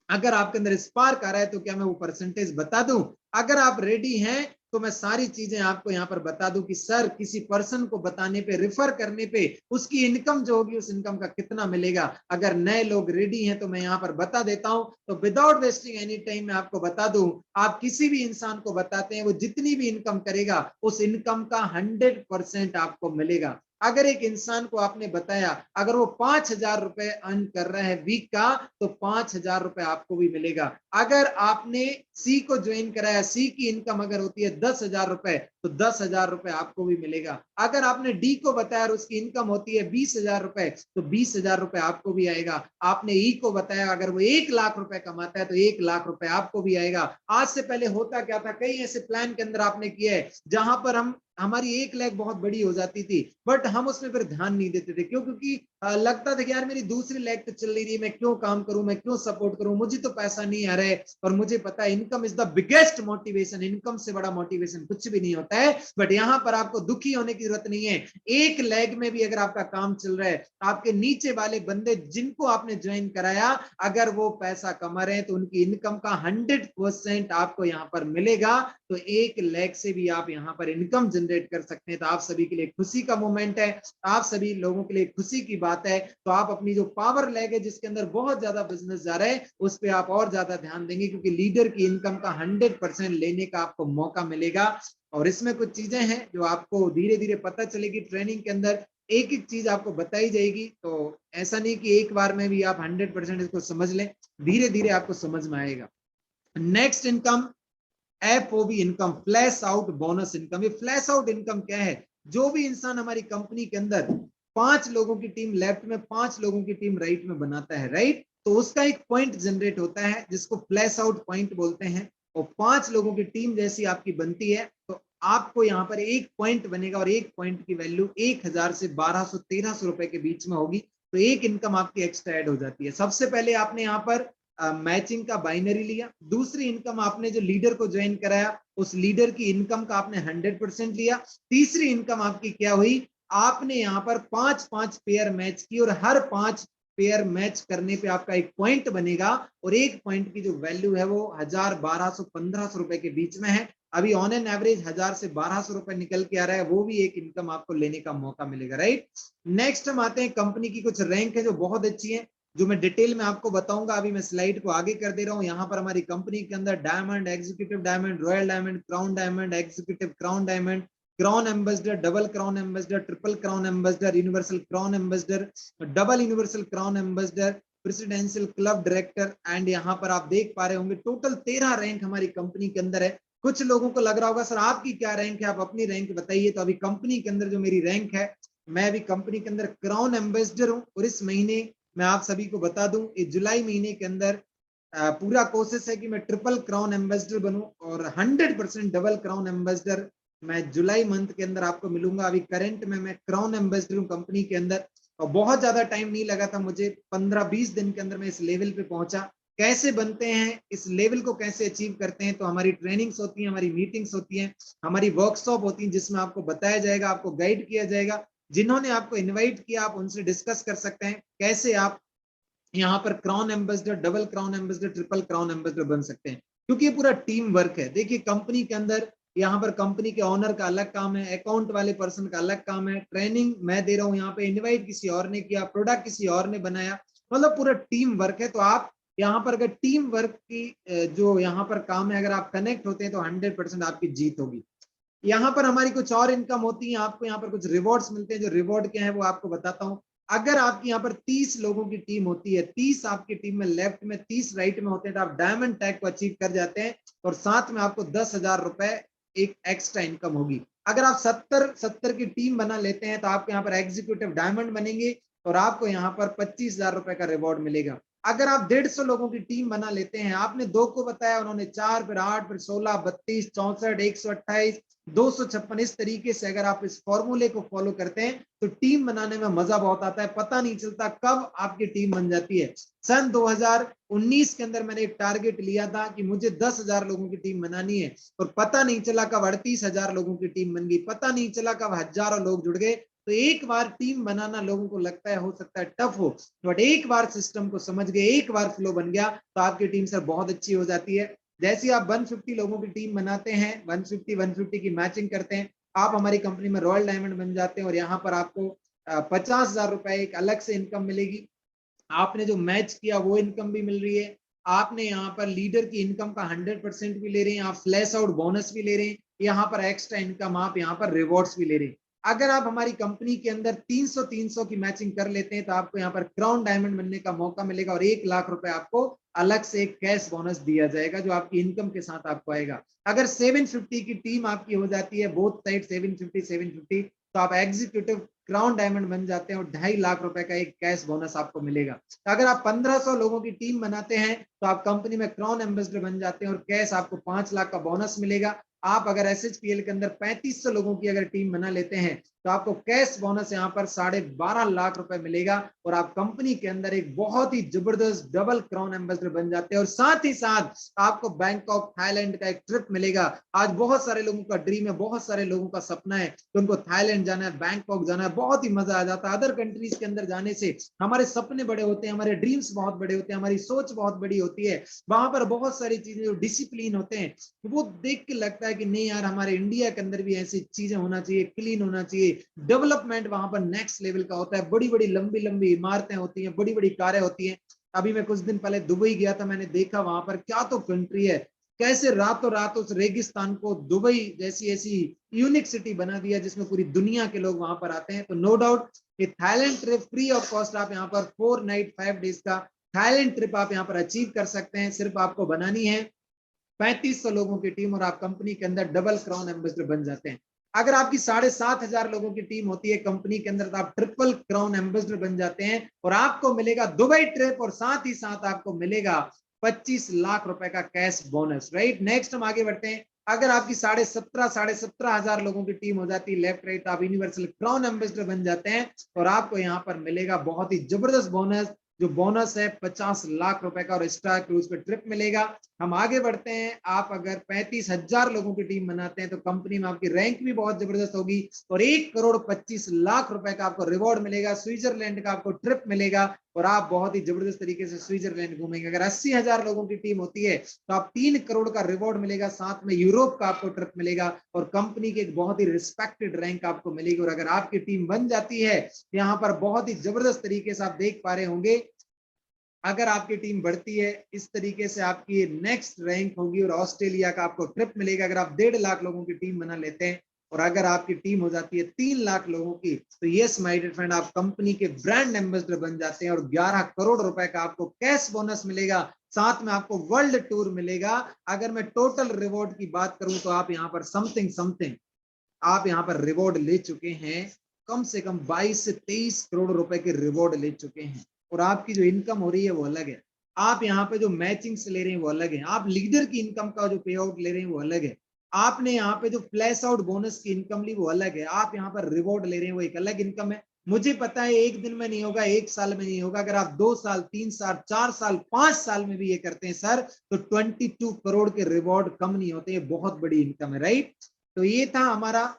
अगर आपके अंदर स्पार्क आ रहा है, तो क्या मैं वो परसेंटेज बता दूं। अगर आप रेडी हैं तो मैं सारी चीजें आपको यहाँ पर बता दूं कि सर किसी पर्सन को बताने पे, रिफर करने पे उसकी इनकम जो होगी उस इनकम का कितना मिलेगा। अगर नए लोग रेडी हैं तो मैं यहाँ पर बता देता हूं। तो विदाउट वेस्टिंग एनी टाइम मैं आपको बता दूं, आप किसी भी इंसान को बताते हैं, वो जितनी भी इनकम करेगा उस इनकम का 100% आपको मिलेगा। अगर एक इंसान को आपने बताया, अगर वो 5,000 रुपए अर्न कर रहा है वीक का, तो 5,000 रुपए आपको भी मिलेगा। अगर आपने सी को ज्वाइन कराया, सी की इनकम अगर होती है 10,000 रुपए, तो 10,000 रुपए आपको भी मिलेगा। अगर आपने डी को बताया और उसकी इनकम होती है 20,000 रुपए, तो 20,000 रुपए आपको भी आएगा। आपने ई को बताया, अगर वो 1,00,000 रुपए कमाता है तो 1,00,000 रुपए आपको भी आएगा। आज से पहले होता क्या था, कई ऐसे प्लान के अंदर आपने किए है जहां पर हमारी 1,00,000 बहुत बड़ी हो जाती थी, बट हम उसमें फिर ध्यान नहीं देते थे। क्यों? क्योंकि लगता था कि यार मेरी दूसरी लेग तो चल रही है, मैं क्यों काम करूं, मैं क्यों सपोर्ट करूं, मुझे तो पैसा नहीं आ रहा है। और मुझे पता है income is the biggest motivation, income से बड़ा मोटिवेशन कुछ भी नहीं होता है। बट यहाँ पर आपको दुखी होने की जरूरत नहीं है। एक लेग में भी अगर आपका काम चल रहा है, आपके नीचे वाले बंदे जिनको आपने ज्वाइन कराया, अगर वो पैसा कमा रहे हैं तो उनकी इनकम का 100% आपको यहाँ पर मिलेगा। तो एक लेग से भी आप यहाँ पर इनकम जनरेट कर सकते हैं। तो आप सभी के लिए खुशी का मोमेंट है, आप सभी लोगों के लिए खुशी की बात है। तो आप अपनी जो पावर लेग है, जिसके अंदर बहुत ज्यादा बिजनेस जा रहा है, उस पर आप और ज्यादा ध्यान देंगे, क्योंकि लीडर की इनकम का 100% लेने का आपको मौका मिलेगा। और इसमें कुछ चीजें हैं जो आपको धीरे धीरे पता चलेगी ट्रेनिंग के अंदर, एक एक चीज आपको बताई जाएगी। तो ऐसा नहीं कि एक बार में भी आप 100% इसको समझ लें, धीरे धीरे आपको समझ में आएगा। Next income FOB income, flash out bonus income. ये फ्लैश आउट इनकम क्या है? जो भी इंसान हमारी कंपनी के अंदर 5 लोगों की टीम लेफ्ट में, 5 लोगों की टीम राइट में बनाता है, राइट, तो उसका एक पॉइंट जनरेट होता है जिसको फ्लैश आउट पॉइंट बोलते हैं। और 5 लोगों की टीम जैसी आपकी बनती है तो आपको यहाँ पर एक पॉइंट बनेगा, और एक पॉइंट की वैल्यू 1,000 से 1,200-1,300 रुपए के बीच में होगी। तो एक इनकम आपकी एक्स्ट्रा ऐड हो जाती है। सबसे पहले आपने यहाँ पर मैचिंग का बाइनरी लिया। दूसरी इनकम, आपने जो लीडर को ज्वाइन कराया उस लीडर की इनकम का आपने 100% लिया। तीसरी इनकम आपकी क्या हुई? आपने यहाँ पर 5-5 पेयर मैच की, और हर 5 पेयर मैच करने पे आपका एक पॉइंट बनेगा, और एक पॉइंट की जो वैल्यू है वो 1,000, 1,200, 1,500 रुपए के बीच में है। अभी ऑन एन एवरेज 1,000 से 1,200 रुपए निकल के आ रहा है, वो भी एक इनकम आपको लेने का मौका मिलेगा, राइट। नेक्स्ट हम आते हैं, कंपनी की कुछ रैंक है जो बहुत अच्छी है, जो मैं डिटेल में आपको बताऊंगा। अभी मैं स्लाइड को आगे कर दे रहा हूं। यहाँ पर हमारी कंपनी के अंदर diamond, executive diamond, royal diamond, crown diamond, executive crown diamond, crown ambassador, double crown ambassador, triple crown ambassador, universal crown ambassador, double universal crown ambassador, presidential club director. And यहाँ पर आप देख पा रहे होंगे टोटल 13 रैंक हमारी company के अंदर है। कुछ लोगों को लग रहा होगा सर आपकी क्या रैंक है, आप अपनी रैंक बताइए। तो अभी कंपनी के अंदर जो मेरी रैंक है, मैं अभी कंपनी के अंदर क्राउन एम्बेसडर हूँ। और इस महीने मैं आप सभी को बता दूं, इस जुलाई महीने के अंदर पूरा कोशिश है कि मैं ट्रिपल क्राउन एम्बेसडर बनूं, और 100% डबल क्राउन एम्बेसडर मैं जुलाई मंथ के अंदर आपको मिलूंगा। अभी करंट में मैं क्राउन एम्बेसडर हूं कंपनी के अंदर। और बहुत ज्यादा टाइम नहीं लगा था मुझे, 15-20 दिन के अंदर मैं इस लेवल पे पहुंचा। कैसे बनते हैं, इस लेवल को कैसे अचीव करते हैं, तो हमारी ट्रेनिंग्स होती हैं, हमारी मीटिंग्स होती हैं, हमारी वर्कशॉप होती है, जिसमें आपको बताया जाएगा, आपको गाइड किया जाएगा। जिन्होंने आपको इन्वाइट किया आप उनसे डिस्कस कर सकते हैं कैसे आप यहाँ पर crown ambassador, double crown ambassador, triple crown ambassador बन सकते हैं, क्योंकि ये पूरा टीम वर्क है। देखिए कंपनी के अंदर यहाँ पर कंपनी के ओनर का अलग काम है, अकाउंट वाले पर्सन का अलग काम है, ट्रेनिंग मैं दे रहा हूँ यहाँ पे, इनवाइट किसी और ने किया, प्रोडक्ट किसी और ने बनाया, मतलब पूरा टीम वर्क है। तो आप यहाँ पर अगर टीम वर्क की जो यहाँ पर काम है, अगर आप कनेक्ट होते हैं तो 100% आपकी जीत होगी। यहाँ पर हमारी कुछ और इनकम होती है, आपको यहाँ पर कुछ रिवॉर्ड्स मिलते हैं। जो रिवॉर्ड क्या है वो आपको बताता हूँ। अगर आपकी यहाँ पर 30 लोगों की टीम होती है, 30 आपकी टीम में लेफ्ट में, 30 राइट में होते हैं, तो आप डायमंड टैग को अचीव कर जाते हैं और साथ में आपको 10,000 रुपए एक एक्स्ट्रा इनकम होगी। अगर आप 70 की टीम बना लेते हैं तो आपके यहाँ पर एग्जीक्यूटिव डायमंड बनेंगे और आपको यहाँ पर 25,000 रुपए का रिवॉर्ड मिलेगा। अगर आप 150 लोगों की टीम बना लेते हैं, आपने 2 को बताया, उन्होंने 4, फिर 8, फिर 16, 32, 64, 128, 256, इस तरीके से अगर आप इस फॉर्मूले को फॉलो करते हैं तो टीम बनाने में मजा बहुत आता है, पता नहीं चलता कब आपकी टीम बन जाती है। सन 2019 के अंदर मैंने एक टारगेट लिया था कि मुझे 10,000 लोगों की टीम बनानी है, और पता नहीं चला कब 38,000 लोगों की टीम बन गई, पता नहीं चला कब हजारों लोग जुड़ गए। तो एक बार टीम बनाना लोगों को लगता है हो सकता है टफ हो, बट एक बार सिस्टम को समझ गए, एक बार फ्लो बन गया तो आपकी टीम सर बहुत अच्छी हो जाती है। जैसे आप 150 लोगों की टीम बनाते हैं, 150 की मैचिंग करते हैं, आप हमारी कंपनी में रॉयल डायमंड बन जाते हैं और यहाँ पर आपको 50,000 रुपए एक अलग से इनकम मिलेगी। आपने जो मैच किया वो इनकम भी मिल रही है, आपने यहाँ पर लीडर की इनकम का 100% भी ले रहे हैं, आप फ्लैश आउट बोनस भी ले रहे हैं, यहाँ पर एक्स्ट्रा इनकम, आप यहाँ पर रिवॉर्ड्स भी ले रहे हैं। अगर आप हमारी कंपनी के अंदर 300 की मैचिंग कर लेते हैं तो आपको यहाँ पर क्राउन डायमंड बनने का मौका मिलेगा और 1,00,000 रुपए आपको अलग से एक कैश बोनस दिया जाएगा जो आपकी इनकम के साथ आपको आएगा। अगर 750 की टीम आपकी हो जाती है, बोथ साइड 750, तो आप एग्जीक्यूटिव क्राउन डायमंड बन जाते हैं और 2.5 लाख रुपए का एक कैश बोनस आपको मिलेगा। तो अगर आप 1500 लोगों की टीम बनाते हैं तो आप कंपनी में क्राउन एम्बेसडर बन जाते हैं और कैश आपको 5 लाख का बोनस मिलेगा। आप अगर SHPL के अंदर 3500 लोगों की अगर टीम बना लेते हैं तो आपको कैश बोनस यहाँ पर 12.5 लाख रुपए मिलेगा और आप कंपनी के अंदर एक बहुत ही जबरदस्त डबल क्राउन एम्बेसडर बन जाते हैं। और साथ ही साथ आपको बैंकॉक थाईलैंड का एक ट्रिप मिलेगा। आज बहुत सारे लोगों का ड्रीम है, बहुत सारे लोगों का सपना है कि उनको थाईलैंड जाना है, बैंकॉक जाना है, बहुत ही मजा आ जाता है। अदर कंट्रीज के अंदर जाने से हमारे सपने बड़े होते हैं, हमारे ड्रीम्स बहुत बड़े होते हैं, हमारी सोच बहुत बड़ी होती है। वहां पर बहुत सारी चीजें जो डिसिप्लिन होते हैं वो देख के लगता है कि नहीं यार, हमारे इंडिया के अंदर भी ऐसी चीजें होना चाहिए, क्लीन होना चाहिए। डेवलपमेंट वहां पर नेक्स्ट लेवल का होता है, बड़ी बड़ी लंबी लंबी इमारतें होती हैं, बड़ी बड़ी कारें होती हैं। अभी मैं कुछ दिन पहले दुबई गया था, मैंने देखा वहां पर क्या तो कंट्री है, कैसे रातों रात उस रेगिस्तान को दुबई जैसी ऐसी यूनिक सिटी बना दिया जिसमें पूरी दुनिया के लोग वहां पर आते हैं। तो नो डाउट कि Thailand trip free of cost आप यहाँ पर 4 नाइट 5 डेज का थाईलैंड ट्रिप आप यहाँ पर अचीव कर सकते हैं। सिर्फ आपको बनानी है 3500 लोगों की टीम और आप कंपनी के अंदर डबल क्राउन एम्बेसडर बन जाते हैं। अगर आपकी 7,500 लोगों की टीम होती है कंपनी के अंदर तो आप ट्रिपल क्राउन एम्बेसडर बन जाते हैं और आपको मिलेगा दुबई ट्रिप और साथ ही साथ आपको मिलेगा 25 लाख रुपए का कैश बोनस। राइट, नेक्स्ट हम आगे बढ़ते हैं। अगर आपकी 17,500 लोगों की टीम हो जाती है लेफ्ट राइट, आप यूनिवर्सल क्राउन एम्बेसडर बन जाते हैं और आपको यहाँ पर मिलेगा बहुत ही जबरदस्त बोनस। जो बोनस है 50 लाख रुपए का और स्टार क्रूज पे ट्रिप मिलेगा। हम आगे बढ़ते हैं। आप अगर 35,000 लोगों की टीम बनाते हैं तो कंपनी में आपकी रैंक भी बहुत जबरदस्त होगी और 1,25,00,000 रुपए का आपको रिवॉर्ड मिलेगा। स्विट्जरलैंड का आपको ट्रिप मिलेगा और आप बहुत ही जबरदस्त तरीके से स्विट्जरलैंड घूमेंगे। अगर 80,000 लोगों की टीम होती है तो आप 3 करोड़ का रिवॉर्ड मिलेगा, साथ में यूरोप का आपको ट्रिप मिलेगा और कंपनी की एक बहुत ही रिस्पेक्टेड रैंक आपको मिलेगी। और अगर आपकी टीम बन जाती है यहाँ पर बहुत ही जबरदस्त तरीके से आप देख पा रहे होंगे, अगर आपकी टीम बढ़ती है इस तरीके से आपकी नेक्स्ट रैंक होगी और ऑस्ट्रेलिया का आपको ट्रिप मिलेगा। अगर आप 1.5 लाख लोगों की टीम बना लेते हैं और अगर आपकी टीम हो जाती है 3 लाख लोगों की तो यस माय डियर फ्रेंड, आप कंपनी के ब्रांड एम्बेसडर बन जाते हैं और 11 करोड़ रुपए का आपको कैश बोनस मिलेगा, साथ में आपको वर्ल्ड टूर मिलेगा। अगर मैं टोटल रिवॉर्ड की बात करूं तो आप यहाँ पर समथिंग आप यहाँ पर रिवॉर्ड ले चुके हैं, कम से कम 22 से 23 करोड़ रुपए के रिवॉर्ड ले चुके हैं और आपकी जो इनकम हो रही है वो अलग है। आप यहाँ पे जो मैचिंग से ले रहे हैं वो अलग है, आप लीडर की इनकम का जो पे आउट ले रहे हैं वो अलग है, आपने यहाँ पे जो फ्लैश आउट बोनस की इनकम ली वो अलग है, आप यहाँ पर रिवॉर्ड ले रहे हैं वो एक अलग इनकम है। मुझे पता है एक दिन में नहीं होगा, एक साल में नहीं होगा, अगर आप 2 साल 3 साल 4 साल 5 साल में भी ये करते हैं सर, तो 22 करोड़ के रिवॉर्ड कम नहीं होते, ये बहुत बड़ी इनकम है, राइट। तो ये था हमारा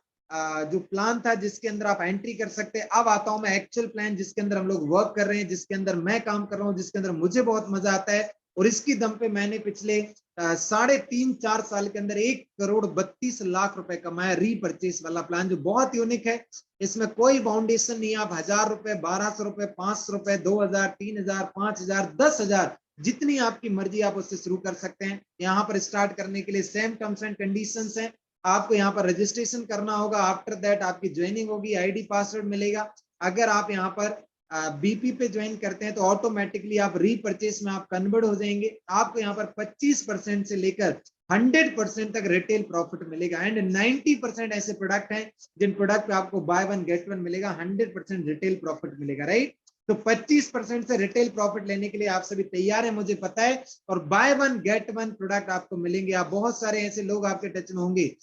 जो प्लान था जिसके अंदर आप एंट्री कर सकते हैं। अब आता हूं मैं एक्चुअल प्लान जिसके अंदर हम लोग वर्क कर रहे हैं, जिसके अंदर मैं काम कर रहा हूं, जिसके अंदर मुझे बहुत मजा आता है, और इसकी दम पे मैंने पिछले 3.5-4 साल के अंदर 1,32,00,000 रुपए कमाया, रीपरचेस वाला प्लान जो बहुत यूनिक है। इसमें कोई बाउंडेशन नहीं है, आप 1,000 रुपए, 1,200 रुपए, 500 रुपए, 2,000, 3,000, 5,000, 10,000 जितनी आपकी मर्जी आप उससे शुरू कर सकते हैं। यहाँ पर स्टार्ट करने के लिए सेम टर्म्स एंड कंडीशंस हैं। आपको यहाँ पर रजिस्ट्रेशन करना होगा, आफ्टर दैट आपकी ज्वाइनिंग होगी, आईडी पासवर्ड मिलेगा। अगर आप यहाँ पर बीपी पे ज्वाइन करते हैं तो ऑटोमेटिकली आप रीपरचेस में आप कन्वर्ट हो जाएंगे। आपको यहाँ पर 25% से लेकर 100% तक रिटेल प्रॉफिट मिलेगा, एंड 90% ऐसे प्रोडक्ट हैं जिन प्रोडक्ट पे आपको बाय वन गेट वन मिलेगा, 100% रिटेल प्रॉफिट मिलेगा, राइट। तो 25% से रिटेल प्रॉफिट लेने के लिए आप सभी तैयार हैं, मुझे पता है, और by one get one product आपको मिलेंगे। आप बहुत सारे ऐसे लोग आपके टच में होंगे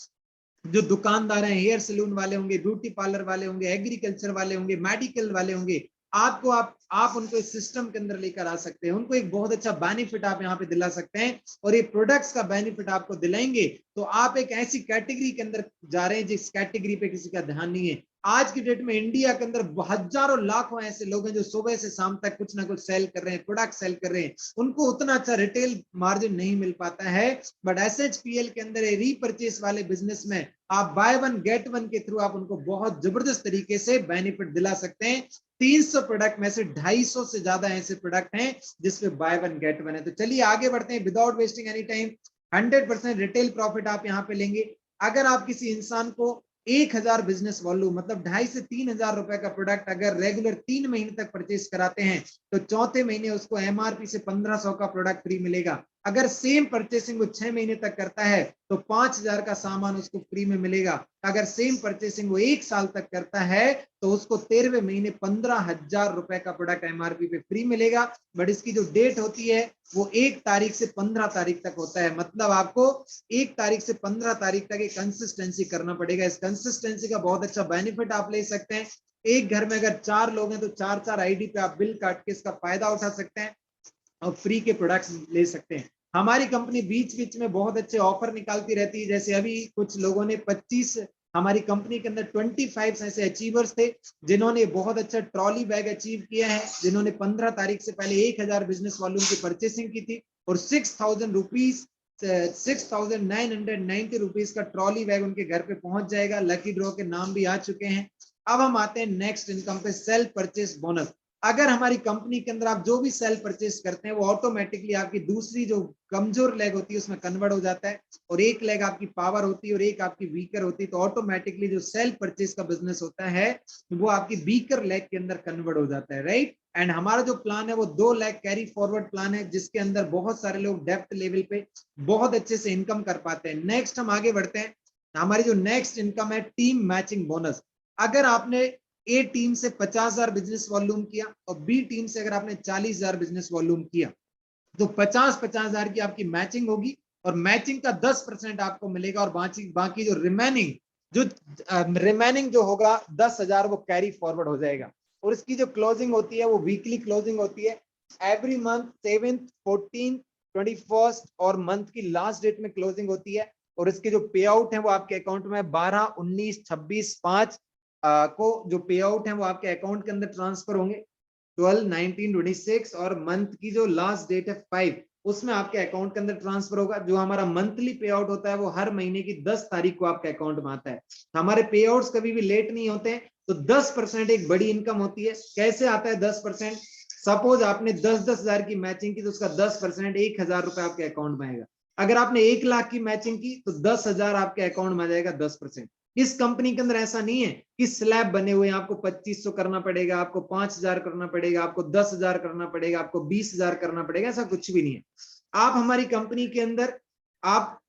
जो दुकानदार हैं, हेयर सैलून वाले होंगे, ब्यूटी पार्लर वाले होंगे, एग्रीकल्चर वाले होंगे, मेडिकल वाले होंगे, आपको आप उनको इस सिस्टम के अंदर लेकर आ सकते हैं, उनको एक बहुत अच्छा बेनिफिट आप यहाँ पे दिला सकते हैं, और ये प्रोडक्ट्स का बेनिफिट आपको दिलाएंगे तो आप एक ऐसी कैटेगरी के अंदर जा रहे हैं जिस कैटेगरी पे किसी का ध्यान नहीं है। आज की डेट में इंडिया के अंदर हजारों लाखों ऐसे लोग हैं जो सुबह से शाम तक कुछ ना कुछ सेल कर रहे हैं, प्रोडक्ट सेल कर रहे हैं, उनको उतना अच्छा रिटेल मार्जिन नहीं मिल पाता है। बट एसएचपीएल के अंदर रीपरचेस वाले बिजनेस में आप बाय वन गेट वन के थ्रू आप उनको बहुत जबरदस्त तरीके से बेनिफिट दिला सकते हैं। 300 प्रोडक्ट में से 250 से ज्यादा ऐसे प्रोडक्ट हैं जिसपे बाय वन गेट वन है। तो चलिए आगे बढ़ते हैं without wasting any time. 100% retail profit आप यहाँ पे लेंगे। अगर आप किसी इंसान को 1,000 बिजनेस वॉल्यूम मतलब 2,500 से 3,000 रुपए का प्रोडक्ट अगर रेगुलर 3 महीने तक परचेस कराते हैं तो चौथे महीने उसको एमआरपी से 1,500 का प्रोडक्ट फ्री मिलेगा। अगर सेम परचेसिंग वो 6 महीने तक करता है तो 5,000 का सामान उसको फ्री में मिलेगा। अगर सेम परचेसिंग वो 1 साल तक करता है तो उसको 13वें महीने 15,000 रुपए का प्रोडक्ट एमआरपी पे फ्री मिलेगा। बट इसकी जो डेट होती है वो 1 तारीख से 15 तारीख तक होता है, मतलब आपको 1 तारीख से 15 तारीख तक एक कंसिस्टेंसी करना पड़ेगा। इस कंसिस्टेंसी का बहुत अच्छा बेनिफिट आप ले सकते हैं। एक घर में अगर 4 लोग हैं तो 4-4 आईडी पे आप बिल काट के इसका फायदा उठा सकते हैं और फ्री के प्रोडक्ट्स ले सकते हैं। हमारी कंपनी बीच बीच में बहुत अच्छे ऑफर निकालती रहती है, जैसे अभी कुछ लोगों ने 25 हमारी कंपनी के अंदर 25 ऐसे अचीवर्स थे जिन्होंने बहुत अच्छा ट्रॉली बैग अचीव किया है, जिन्होंने 15 तारीख से पहले 1,000 बिजनेस वॉल्यूम की परचेसिंग की थी और 6,990 रुपीज का ट्रॉली बैग उनके घर पे पहुंच जाएगा। लकी ड्रॉ के नाम भी आ चुके हैं। अब हम आते हैं नेक्स्ट इनकम पे, सेल्फ परचेस बोनस। अगर हमारी कंपनी के अंदर आप जो भी सेल परचेस करते हैं वो ऑटोमेटिकली आपकी दूसरी जो कमजोर लेग होती है उसमें कन्वर्ट हो जाता है, और एक लेग आपकी पावर होती है और एक आपकी वीकर होती है, तो ऑटोमेटिकली जो सेल परचेस का बिजनेस होता है वो आपकी वीकर लेग के अंदर कन्वर्ट हो जाता है, राइट। एंड हमारा जो प्लान है वो 2 लाख कैरी फॉरवर्ड प्लान है जिसके अंदर बहुत सारे लोग डेप्थ लेवल पे बहुत अच्छे से इनकम कर पाते हैं। नेक्स्ट हम आगे बढ़ते हैं। हमारी जो नेक्स्ट इनकम है टीम मैचिंग बोनस। अगर आपने ए टीम से 50,000 बिजनेस वॉल्यूम किया और बी टीम से अगर आपने 40,000 बिजनेस वॉल्यूम किया तो 50,000 की आपकी मैचिंग होगी और मैचिंग का 10% आपको मिलेगा, और बाकी जो रिमेनिंग जो होगा 10,000 वो कैरी फॉरवर्ड हो जाएगा। और इसकी जो क्लोजिंग होती है वो वीकली क्लोजिंग होती है, every month 7th, 14th, 21st और मंथ की लास्ट डेट में क्लोजिंग होती है। और इसके जो पे आउट है वो आपके अकाउंट में 12, 19, 26, 5 को जो पे आउट है वो आपके अकाउंट के अंदर ट्रांसफर होंगे। 12, 19, 26 और मंथ की जो लास्ट डेट है 5 उसमें आपके अकाउंट के अंदर ट्रांसफर होगा। जो हमारा मंथली पे आउट होता है वो हर महीने की 10 तारीख को आपके अकाउंट में आता है। हमारे पे आउट्स कभी भी लेट नहीं होते हैं। तो 10% एक बड़ी इनकम होती है। कैसे आता है 10%? सपोज आपने 10,000 की मैचिंग की तो उसका 10% 1,000 रुपए आपके अकाउंट में आएगा। अगर आपने 1 लाख की मैचिंग की तो 10,000 आपके अकाउंट में आ जाएगा 10%। इस कंपनी के अंदर ऐसा नहीं है कि स्लैब बने हुए हैं, आपको 2,500 करना पड़ेगा, आपको 5,000 करना पड़ेगा, आपको 10,000 करना पड़ेगा, आपको 20,000 करना पड़ेगा, ऐसा कुछ भी नहीं है। आप हमारी कंपनी के अंदर आप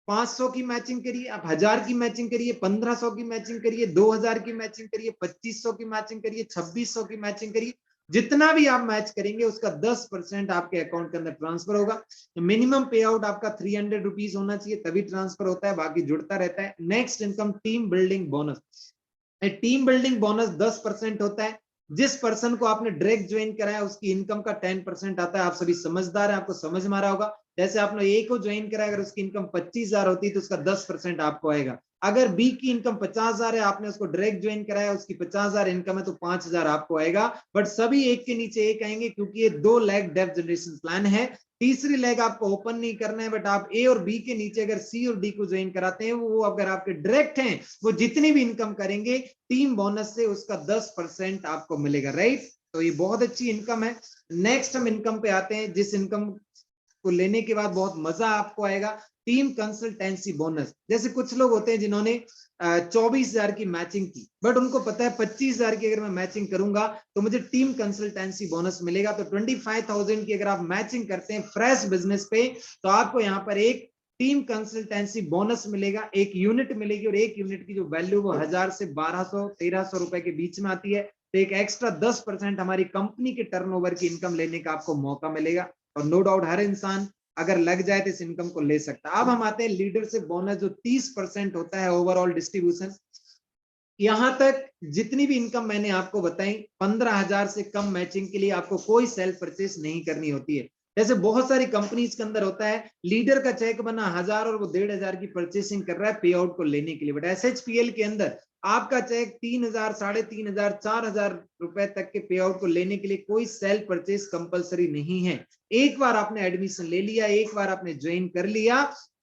500 की मैचिंग करिए, आप 1,000 की मैचिंग करिए, 1,500 की मैचिंग करिए, 2,000 की मैचिंग करिए, 2,500 की मैचिंग करिए, 2,600 की मैचिंग करिए, जितना भी आप मैच करेंगे उसका 10% आपके अकाउंट के अंदर ट्रांसफर होगा। मिनिमम पे आउट आपका 300 रुपीज होना चाहिए तभी ट्रांसफर होता है, बाकी जुड़ता रहता है। Next income team building bonus. Team building bonus 10% होता है। जिस पर्सन को आपने डायरेक्ट ज्वाइन कराया उसकी इनकम का 10% आता है। आप सभी समझदार हैं, आपको समझ में आ रहा होगा। जैसे आपने ए को ज्वाइन कराया, अगर उसकी इनकम 25,000 होती है तो उसका 10% आपको आएगा। अगर बी की इनकम 50,000 है, आपने उसको डायरेक्ट ज्वाइन कराया, उसकी 50,000 इनकम है, तो 5,000 आपको आएगा। बट सभी एक के नीचे एक आएंगे, क्योंकि ये 2 लेग डेप्थ जनरेशन प्लान है। तीसरी लेग आपको ओपन नहीं करना है, बट आप ए और बी के नीचे अगर सी और डी को ज्वाइन कराते हैं, वो अगर आपके डायरेक्ट हैं, वो जितनी भी इनकम करेंगे टीम बोनस से उसका 10% आपको मिलेगा, राइट। तो ये बहुत अच्छी इनकम है। नेक्स्ट हम इनकम पे आते हैं, जिस इनकम को लेने के बाद बहुत मजा आपको आएगा, टीम कंसल्टेंसी बोनस। जैसे कुछ लोग होते हैं जिन्होंने 24,000 की मैचिंग की, बट उनको पता है 25,000 की अगर मैं मैचिंग करूंगा तो मुझे टीम कंसल्टेंसी बोनस मिलेगा। तो 25,000 की अगर आप मैचिंग करते हैं फ्रेश बिजनेस पे, तो आपको यहाँ पर एक टीम कंसल्टेंसी बोनस मिलेगा, एक यूनिट मिलेगी, और एक यूनिट की जो वैल्यू वो 1000 से 1200-1300 रुपए के बीच में आती है। तो एक एक्स्ट्रा 10% हमारी कंपनी के टर्नओवर की इनकम लेने का आपको मौका मिलेगा। और नो डाउट हर इंसान अगर लग जाए तो इस इनकम को ले सकता है। अब हम आते हैं लीडरशिप बोनस, जो 30% होता है ओवरऑल डिस्ट्रीब्यूशन। यहां तक जितनी भी इनकम मैंने आपको बताई, 15,000 से कम मैचिंग के लिए आपको कोई सेल्फ परचेस नहीं करनी होती है। जैसे बहुत सारी कंपनीज के अंदर होता है, लीडर का चेक बना 1000 और वो 1,500 की परचेसिंग कर रहा है पे आउट को लेने के लिए। बट एसएचपीएल के अंदर आपका चेक 3,000, 3,500, 4,000 रुपए तक के पे आउट को लेने के लिए कोई सेल्फ परचेस कंपलसरी नहीं है। एक बार आपने एडमिशन ले लिया, एक बार आपने ज्वाइन कर लिया,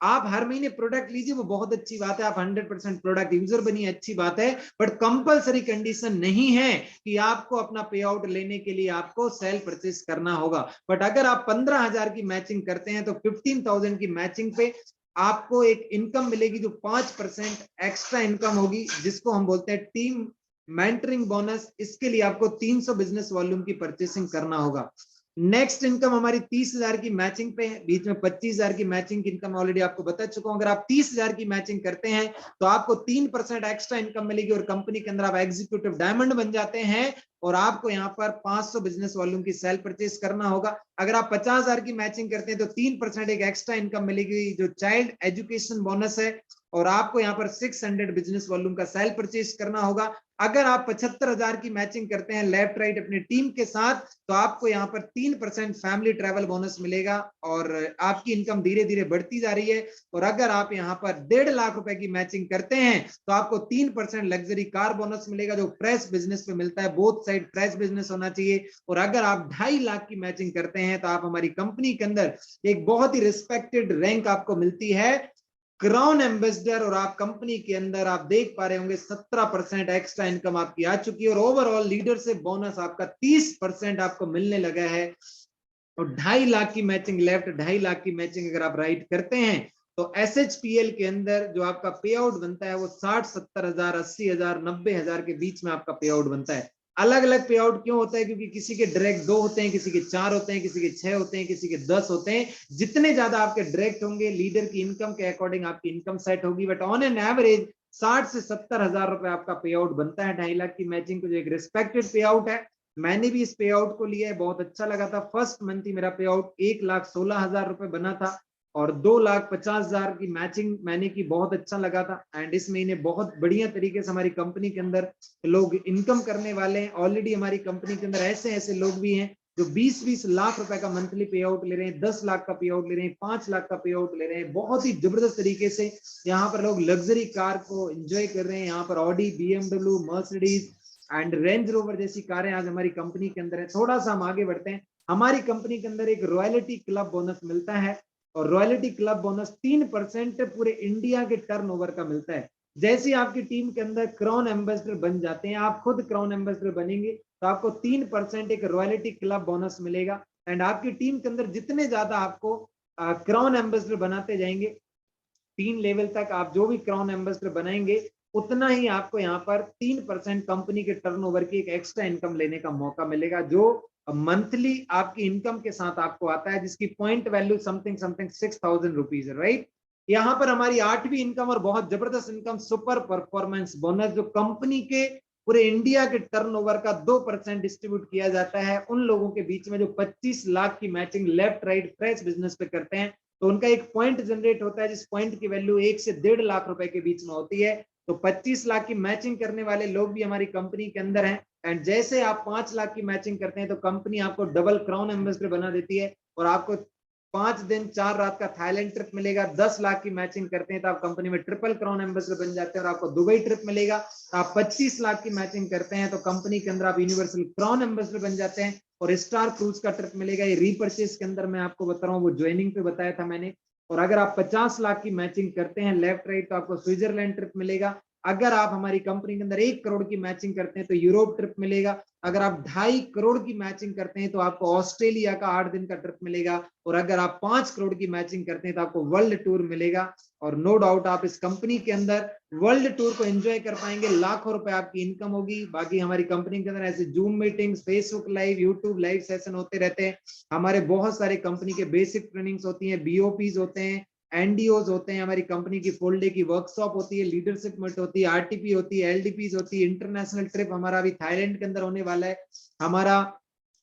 आप हर महीने प्रोडक्ट लीजिए, वो बहुत अच्छी बात है। आप 100% प्रोडक्ट यूजर बनिए, अच्छी बात है। बट कंपलसरी कंडीशन नहीं है कि आपको अपना पे आउट लेने के लिए आपको सेल्फ परचेस करना होगा। बट अगर आप 15,000 की मैचिंग करते हैं तो 15,000 की मैचिंग पे आपको एक इनकम मिलेगी, जो 5% एक्स्ट्रा इनकम होगी, जिसको हम बोलते हैं टीम मेंटरिंग बोनस। इसके लिए आपको 300 बिजनेस वॉल्यूम की परचेसिंग करना होगा। नेक्स्ट इनकम हमारी 30,000 की मैचिंग पे है, बीच में 25,000 की मैचिंग की इनकम ऑलरेडी आपको बता चुका हूं। अगर आप 30,000 की मैचिंग करते हैं तो आपको 3% एक्स्ट्रा इनकम मिलेगी, और कंपनी के अंदर आप एग्जीक्यूटिव डायमंड बन जाते हैं, और आपको यहाँ पर 500 बिजनेस वॉल्यूम की सेल परचेस करना होगा। अगर आप 50,000 की मैचिंग करते हैं तो 3% एक एक्स्ट्रा इनकम मिलेगी, जो चाइल्ड एजुकेशन बोनस है, और आपको यहाँ पर 600 बिजनेस वॉल्यूम का सेल परचेस करना होगा। अगर आप 75,000 की मैचिंग करते हैं लेफ्ट राइट अपनी टीम के साथ, तो आपको यहाँ पर 3% फैमिली ट्रैवल बोनस मिलेगा, और आपकी इनकम धीरे धीरे बढ़ती जा रही है। और अगर आप यहाँ पर 1.5 लाख रुपए की मैचिंग करते हैं तो आपको 3% लग्जरी कार बोनस मिलेगा, जो फ्रेश बिजनेस पे मिलता है। बोथ साइड फ्रेश बिजनेस होना चाहिए। और अगर आप 2.5 लाख की मैचिंग करते हैं तो आप हमारी कंपनी के अंदर एक बहुत ही रिस्पेक्टेड रैंक आपको मिलती है, क्राउन एम्बेसडर। और आप कंपनी के अंदर आप देख पा रहे होंगे 17% एक्स्ट्रा इनकम आपकी आ चुकी है, और ओवरऑल लीडरशिप बोनस आपका 30% आपको मिलने लगा है। और 2.5 लाख की मैचिंग लेफ्ट, 2.5 लाख की मैचिंग अगर आप राइट करते हैं तो एसएचपीएल के अंदर जो आपका पे आउट बनता है वो 60-70,000, 80,000, 90,000 के बीच में आपका पे आउट बनता है। अलग अलग पे आउट क्यों होता है? क्योंकि किसी के डायरेक्ट 2 होते हैं, किसी के 4 होते हैं, किसी के 6 होते हैं, किसी के 10 होते हैं। जितने ज्यादा आपके डायरेक्ट होंगे, लीडर की इनकम के अकॉर्डिंग आपकी इनकम सेट होगी। बट ऑन एन एवरेज 60 से 70,000 रुपए आपका पे आउट बनता है 2.5 लाख की मैचिंग को, जो एक रिस्पेक्टेड पे आउट है। मैंने भी इस पे आउट को लिया है, बहुत अच्छा लगा था। फर्स्ट मंथ ही मेरा पे आउट 1,16,000 रुपए बना था, और 2,50,000 की मैचिंग मैंने की, बहुत अच्छा लगा था। एंड इस महीने बहुत बढ़िया तरीके से हमारी कंपनी के अंदर लोग इनकम करने वाले हैं। ऑलरेडी हमारी कंपनी के अंदर ऐसे ऐसे लोग भी हैं जो 20-20 लाख रुपए का मंथली पे आउट ले रहे हैं, 10 लाख का पे आउट ले रहे हैं, 5 लाख का पे आउट ले रहे हैं। बहुत ही जबरदस्त तरीके से यहाँ पर लोग लग्जरी कार को एंजॉय कर रहे हैं। यहाँ पर Audi, BMW, Mercedes and range rover जैसी कारें आज हमारी कंपनी के अंदर है। थोड़ा सा हम आगे बढ़ते हैं। हमारी कंपनी के अंदर एक रॉयल्टी क्लब बोनस मिलता है, और रॉयल्टी क्लब बोनस 3% पूरे इंडिया के टर्नओवर का मिलता है। जैसे आपकी टीम के अंदर क्राउन एम्बेसडर बन जाते हैं, आप खुद क्राउन एम्बेसडर बनेंगे, तो आपको 3% एक रॉयल्टी क्लब बोनस मिलेगा। एंड आपकी टीम के अंदर जितने ज्यादा आपको क्राउन एम्बेसडर बनाते जाएंगे, 3 लेवल तक आप जो भी क्राउन एम्बेसडर बनाएंगे, उतना ही आपको यहाँ पर 3% कंपनी के टर्नओवर की एक एक्स्ट्रा इनकम लेने का मौका मिलेगा, जो मंथली आपकी इनकम के साथ आपको आता है, जिसकी पॉइंट वैल्यू समथिंग 6,000 रुपीज है, राइट। यहाँ पर हमारी 8वीं इनकम और बहुत जबरदस्त इनकम, सुपर परफॉर्मेंस बोनस, जो कंपनी के पूरे इंडिया के टर्नओवर का 2% डिस्ट्रीब्यूट किया जाता है उन लोगों के बीच में जो 25 लाख की matching left right fresh business पे करते हैं। तो उनका एक पॉइंट जनरेट होता है, जिस पॉइंट की वैल्यू 1 से 1.5 लाख रुपए के बीच में होती है। तो 25 लाख की मैचिंग करने वाले लोग भी हमारी कंपनी के अंदर हैं। एंड जैसे आप 5 लाख की मैचिंग करते हैं तो कंपनी आपको डबल क्राउन एम्बेसडर बना देती है और आपको 5 दिन 4 रात का थाईलैंड ट्रिप मिलेगा। 10 लाख की मैचिंग करते हैं तो आप कंपनी में ट्रिपल क्राउन एम्बेसडर बन जाते हैं और आपको दुबई ट्रिप मिलेगा। आप 25 लाख की मैचिंग करते हैं तो कंपनी के अंदर आप यूनिवर्सल क्राउन एम्बेसडर बन जाते हैं और स्टार क्रूज का ट्रिप मिलेगा। ये रीपर्चेस के अंदर मैं आपको बता रहा हूँ, वो ज्वाइनिंग पे बताया था मैंने। और अगर आप 50 लाख की मैचिंग करते हैं लेफ्ट राइट तो आपको स्विट्जरलैंड ट्रिप मिलेगा। अगर आप हमारी कंपनी के अंदर 1 करोड़ की मैचिंग करते हैं तो यूरोप ट्रिप मिलेगा। अगर आप 2.5 करोड़ की मैचिंग करते हैं तो आपको ऑस्ट्रेलिया का 8 दिन का ट्रिप मिलेगा। और अगर आप 5 करोड़ की मैचिंग करते हैं तो आपको वर्ल्ड टूर मिलेगा। और नो डाउट आप इस कंपनी के अंदर वर्ल्ड टूर को एंजॉय कर पाएंगे। लाखों रुपए आपकी इनकम होगी। बाकी हमारी कंपनी के अंदर ऐसे zoom meetings, Facebook live, YouTube live session होते रहते हैं। हमारे बहुत सारे कंपनी के बेसिक ट्रेनिंग्स होती हैं, बीओपीज होते हैं, एनडीओज होते हैं, हमारी कंपनी की फुल डे की वर्कशॉप होती है, लीडरशिप मीट होती है, आरटीपी होती है, एलडीपीज होती है। इंटरनेशनल ट्रिप हमारा अभी थाईलैंड के अंदर होने वाला है। हमारा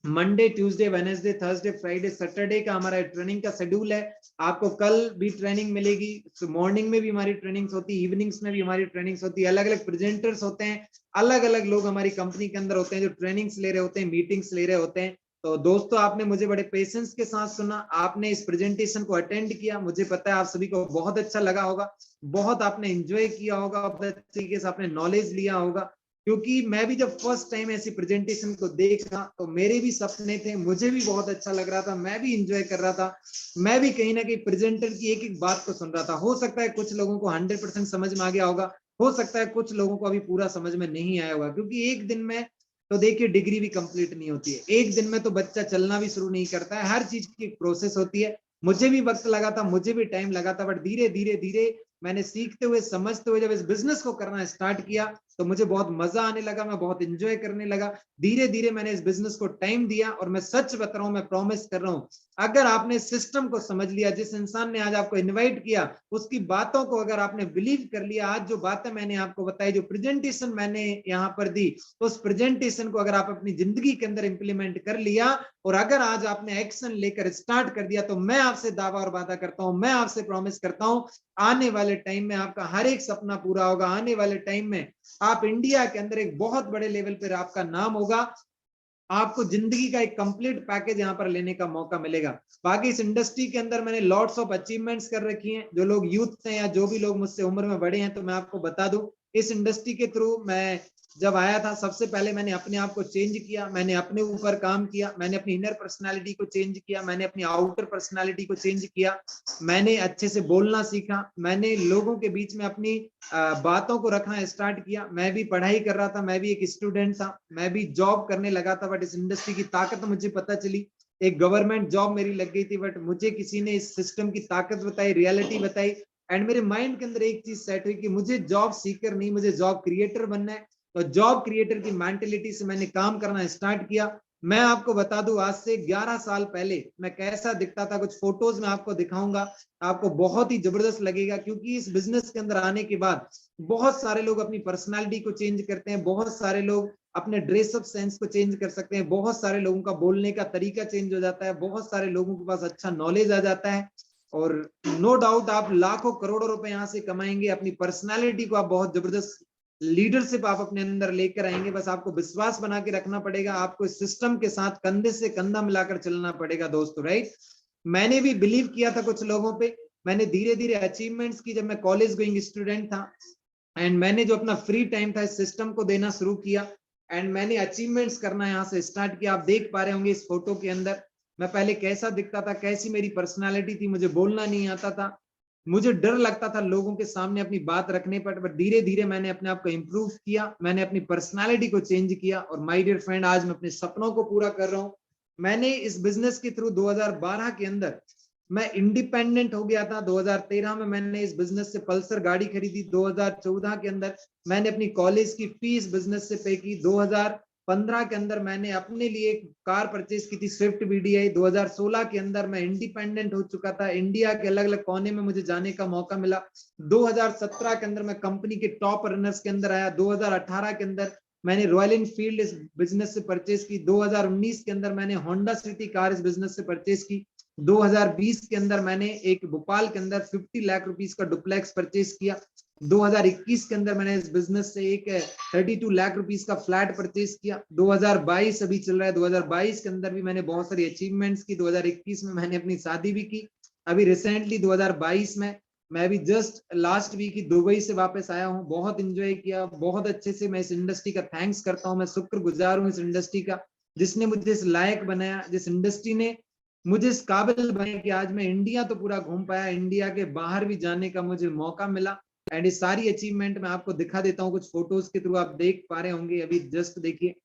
Monday, Tuesday, Wednesday, Thursday, Friday, Saturday का हमारा ट्रेनिंग का शेड्यूल है। आपको कल भी ट्रेनिंग मिलेगी। तो मॉर्निंग में भी हमारी ट्रेनिंग्स होती है, इवनिंग्स में भी हमारी ट्रेनिंग्स होती है। अलग अलग प्रेजेंटर्स होते हैं, अलग अलग लोग हमारी कंपनी के अंदर होते हैं जो ट्रेनिंग्स ले रहे होते हैं, मीटिंग्स ले रहे होते हैं। तो दोस्तों आपने मुझे बड़े पेशेंस के साथ सुना, आपने इस प्रेजेंटेशन को अटेंड किया। मुझे पता है आप सभी को बहुत अच्छा लगा होगा, बहुत आपने एंजॉय किया होगा, बहुत तरीके से आपने नॉलेज लिया होगा। क्योंकि मैं भी जब फर्स्ट टाइम ऐसी प्रेजेंटेशन को देखा तो मेरे भी सपने थे, मुझे भी बहुत अच्छा लग रहा था, मैं भी एंजॉय कर रहा था। मैं भी कहीं ना कहीं प्रेजेंटर की एक एक बात को सुन रहा था। हो सकता है कुछ लोगों को 100% समझ में आ गया होगा, हो सकता है कुछ लोगों को अभी पूरा समझ में नहीं आया होगा। क्योंकि एक दिन में तो देखिए डिग्री भी कंप्लीट नहीं होती है, एक दिन में तो बच्चा चलना भी शुरू नहीं करता है। हर चीज की एक प्रोसेस होती है। मुझे भी वक्त लगा था, मुझे भी टाइम लगा था, बट धीरे धीरे धीरे मैंने सीखते हुए समझते हुए जब इस बिजनेस को करना स्टार्ट किया तो मुझे बहुत मजा आने लगा, मैं बहुत इंजॉय करने लगा। धीरे धीरे मैंने इस बिजनेस को टाइम दिया और मैं सच बता रहा हूं, मैं प्रॉमिस कर रहा हूं, अगर आपने सिस्टम को समझ लिया, जिस इंसान ने आज आपको इनवाइट किया उसकी बातों को अगर आपने बिलीव कर लिया, आज जो बातें मैंने आपको बताई, जो प्रेजेंटेशन मैंने यहाँ पर दी, तो उस प्रेजेंटेशन को अगर आप अपनी जिंदगी के अंदर इंप्लीमेंट कर लिया और अगर आज आपने एक्शन लेकर स्टार्ट कर दिया, तो मैं आपसे दावा और वादा करता हूं, मैं आपसे प्रॉमिस करता हूं, आने वाले टाइम में आपका हर एक सपना पूरा होगा। आने वाले टाइम में आप इंडिया के अंदर एक बहुत बड़े लेवल पर आपका नाम होगा। आपको जिंदगी का एक कंप्लीट पैकेज यहाँ पर लेने का मौका मिलेगा। बाकी इस इंडस्ट्री के अंदर मैंने लॉट्स ऑफ अचीवमेंट्स कर रखी हैं। जो लोग यूथ हैं या जो भी लोग मुझसे उम्र में बड़े हैं, तो मैं आपको बता दूं, इस इंडस्ट्री के थ्रू मैं जब आया था सबसे पहले मैंने अपने आप को चेंज किया, मैंने अपने ऊपर काम किया, मैंने अपनी इनर पर्सनालिटी को चेंज किया, मैंने अपनी आउटर पर्सनालिटी को चेंज किया, मैंने अच्छे से बोलना सीखा, मैंने लोगों के बीच में अपनी बातों को रखना स्टार्ट किया। मैं भी पढ़ाई कर रहा था, मैं भी एक स्टूडेंट था, मैं भी जॉब करने लगा था, बट इस इंडस्ट्री की ताकत मुझे पता चली। एक गवर्नमेंट जॉब मेरी लग गई थी, बट मुझे किसी ने इस सिस्टम की ताकत बताई, रियलिटी बताई, एंड मेरे माइंड के अंदर एक चीज सेट हुई कि मुझे जॉब सीकर नहीं, मुझे जॉब क्रिएटर बनना है। तो जॉब क्रिएटर की मेंटेलिटी से मैंने काम करना स्टार्ट किया। मैं आपको बता दूं, आज से 11 साल पहले मैं कैसा दिखता था, कुछ फोटोज में आपको दिखाऊंगा, आपको बहुत ही जबरदस्त लगेगा। क्योंकि इस बिजनेस के अंदर आने के बाद बहुत सारे लोग अपनी पर्सनालिटी को चेंज करते हैं, बहुत सारे लोग अपने ड्रेसअप सेंस को चेंज कर सकते हैं, बहुत सारे लोगों का बोलने का तरीका चेंज हो जाता है, बहुत सारे लोगों के पास अच्छा नॉलेज आ जाता है। और नो डाउट आप लाखों करोड़ों रुपए यहाँ से कमाएंगे। अपनी पर्सनालिटी को आप बहुत जबरदस्त लीडरशिप आप अपने अंदर लेकर आएंगे। बस आपको विश्वास बना के रखना पड़ेगा, आपको इस सिस्टम के साथ कंधे से कंधा मिलाकर चलना पड़ेगा दोस्तों, राइट। मैंने भी बिलीव किया था कुछ लोगों पे, मैंने धीरे धीरे अचीवमेंट्स की, जब मैं कॉलेज गोइंग स्टूडेंट था एंड मैंने जो अपना फ्री टाइम था इस सिस्टम को देना शुरू किया एंड मैंने अचीवमेंट्स करना यहाँ से स्टार्ट किया। आप देख पा रहे होंगे इस फोटो के अंदर मैं पहले कैसा दिखता था, कैसी मेरी पर्सनालिटी थी, मुझे बोलना नहीं आता था, मुझे डर लगता था लोगों के सामने अपनी बात रखने पर। बट धीरे धीरे मैंने अपने आप को इम्प्रूव किया, मैंने अपनी पर्सनालिटी को चेंज किया और माय डियर फ्रेंड आज मैं अपने सपनों को पूरा कर रहा हूं। मैंने इस बिजनेस के थ्रू 2012 के अंदर मैं इंडिपेंडेंट हो गया था। 2013 में मैंने इस बिजनेस से पल्सर गाड़ी खरीदी। 2014 के अंदर मैंने अपनी कॉलेज की फीस बिजनेस से पे की। 2015 के अंदर मैंने अपने लिए एक कार परचेज की थी, स्विफ्ट वीडीआई। 2016 के अंदर मैं इंडिपेंडेंट हो चुका था, इंडिया के अलग अलग कोने में मुझे जाने का मौका मिला। 2017 के अंदर मैं कंपनी के टॉप रनर्स के अंदर आया। 2018 के अंदर मैंने रॉयल एनफील्ड इस बिजनेस से परचेज की। 2019 के अंदर मैंने होंडा सिटी कार इस बिजनेस से परचेज की। 2020 के अंदर मैंने एक भोपाल के अंदर 50 लाख रुपीस का डुप्लेक्स परचेज किया। 2021 के अंदर मैंने इस बिजनेस से एक 32 लाख रुपीस का फ्लैट परचेज किया। 2022 अभी चल रहा है, 2022 के अंदर भी मैंने बहुत सारी अचीवमेंट्स की। 2021 में मैंने अपनी शादी भी की। अभी रिसेंटली 2022 में मैं अभी जस्ट लास्ट वीक ही दुबई से वापस आया हूँ। बहुत इंजॉय किया, बहुत अच्छे से। मैं इस इंडस्ट्री का थैंक्स करता हूँ, मैं शुक्रगुजार हूँ इस इंडस्ट्री का, जिसने मुझे इस लायक बनाया, जिस इंडस्ट्री ने मुझे इस काबिल बनाया कि आज मैं इंडिया तो पूरा घूम पाया, इंडिया के बाहर भी जाने का मुझे मौका मिला। एंड ये सारी अचीवमेंट मैं आपको दिखा देता हूँ कुछ फोटोज के थ्रू, आप देख पा रहे होंगे। अभी जस्ट देखिए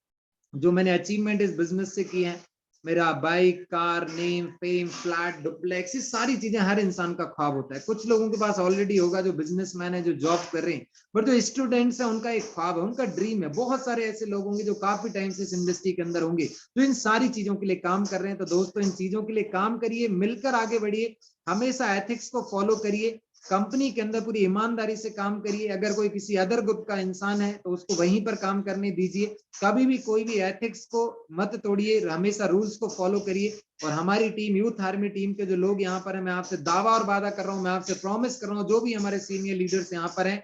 जो मैंने अचीवमेंट इस बिजनेस से की है। मेरा bike, car, name, fame, flat, duplex, ये सारी चीजें हर इंसान का ख्वाब होता है। कुछ लोगों के पास ऑलरेडी होगा, जो बिजनेसमैन है, जो जॉब कर रहे हैं, बट जो स्टूडेंट्स है उनका एक ख्वाब है, उनका ड्रीम है। बहुत सारे ऐसे लोग होंगे जो काफी टाइम से इस इंडस्ट्री के अंदर होंगे, जो इन सारी चीजों के लिए काम कर रहे हैं। तो दोस्तों, इन चीजों के लिए काम करिए, मिलकर आगे बढ़िए, हमेशा एथिक्स को फॉलो करिए, कंपनी के अंदर पूरी ईमानदारी से काम करिए। अगर कोई किसी अदर ग्रुप का इंसान है तो उसको वहीं पर काम करने दीजिए। कभी भी कोई भी एथिक्स को मत तोड़िए, हमेशा रूल्स को फॉलो करिए। और हमारी टीम, यूथ आर्मी टीम के जो लोग यहाँ पर है, मैं आपसे दावा और वादा कर रहा हूँ, मैं आपसे प्रॉमिस कर रहा हूँ, जो भी हमारे सीनियर लीडर्स यहाँ पर हैं,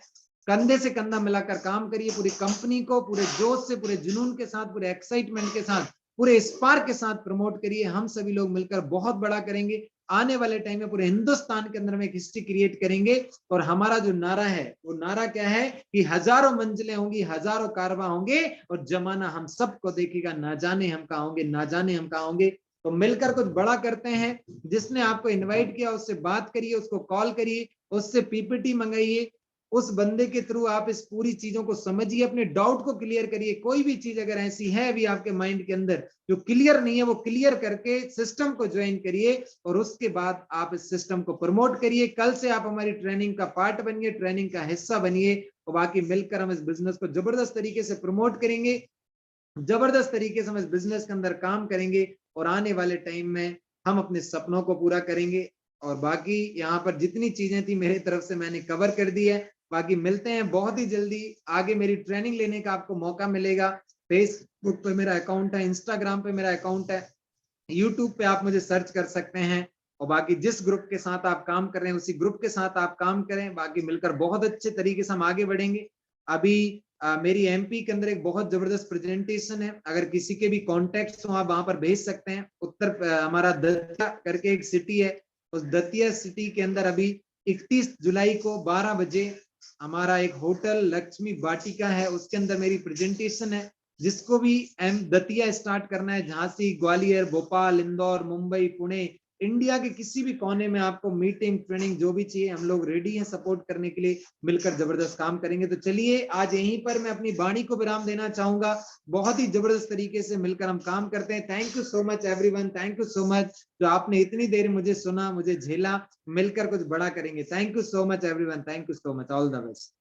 कंधे से कंधा मिलाकर काम करिए। पूरी कंपनी को पूरे जोश से, पूरे जुनून के साथ, पूरे एक्साइटमेंट के साथ, पूरे स्पार्क के साथ प्रमोट करिए। हम सभी लोग मिलकर बहुत बड़ा करेंगे। आने वाले टाइम में पूरे हिंदुस्तान के अंदर में एक हिस्ट्री क्रिएट करेंगे। और हमारा जो नारा है, वो नारा क्या है कि हजारों मंजिलें होंगी, हजारों कारवां होंगे, और जमाना हम सबको देखेगा, ना जाने हम कहाँ होंगे, ना जाने हम कहाँ होंगे। तो मिलकर कुछ बड़ा करते हैं। जिसने आपको इनवाइट किया उससे बात करिए, उसको कॉल करिए, उससे पीपीटी मंगाइए। उस बंदे के थ्रू आप इस पूरी चीजों को समझिए, अपने डाउट को क्लियर करिए। कोई भी चीज अगर ऐसी है अभी आपके माइंड के अंदर जो क्लियर नहीं है, वो क्लियर करके सिस्टम को ज्वाइन करिए, और उसके बाद आप इस सिस्टम को प्रमोट करिए। कल से आप हमारी ट्रेनिंग का पार्ट बनिए, ट्रेनिंग का हिस्सा बनिए, और बाकी मिलकर हम इस बिजनेस को जबरदस्त तरीके से प्रमोट करेंगे, जबरदस्त तरीके से हम इस बिजनेस के अंदर काम करेंगे, और आने वाले टाइम में हम अपने सपनों को पूरा करेंगे। और बाकी यहाँ पर जितनी चीजें थी मेरी तरफ से मैंने कवर कर दी है। बाकी मिलते हैं बहुत ही जल्दी। आगे मेरी ट्रेनिंग लेने का आपको मौका मिलेगा। फेसबुक पे मेरा अकाउंट है, इंस्टाग्राम पे मेरा अकाउंट है, यूट्यूब पे आप मुझे सर्च कर सकते हैं। और बाकी जिस ग्रुप के साथ आप काम कर रहे हैं, उसी ग्रुप के साथ आप काम करें। बाकी मिलकर बहुत अच्छे तरीके से हम आगे बढ़ेंगे। अभी मेरी एमपी के अंदर एक बहुत जबरदस्त प्रेजेंटेशन है, अगर किसी के भी कॉन्टेक्ट हो आप वहां पर भेज सकते हैं। हमारा दतिया करके एक सिटी है, उस दतिया सिटी के अंदर अभी 31 जुलाई को 12 बजे हमारा एक होटल लक्ष्मी वाटिका है, उसके अंदर मेरी प्रेजेंटेशन है। जिसको भी एम दतिया स्टार्ट करना है, झांसी, ग्वालियर, भोपाल, इंदौर, मुंबई, पुणे, इंडिया के किसी भी कोने में आपको मीटिंग, ट्रेनिंग जो भी चाहिए, हम लोग रेडी हैं सपोर्ट करने के लिए। मिलकर जबरदस्त काम करेंगे। तो चलिए आज यहीं पर मैं अपनी वाणी को विराम देना चाहूंगा। बहुत ही जबरदस्त तरीके से मिलकर हम काम करते हैं। Thank you so much everyone, thank you so much जो आपने इतनी देर मुझे सुना, मुझे झेला। मिलकर कुछ बड़ा करेंगे। Thank you so much everyone, thank you so much, all the best.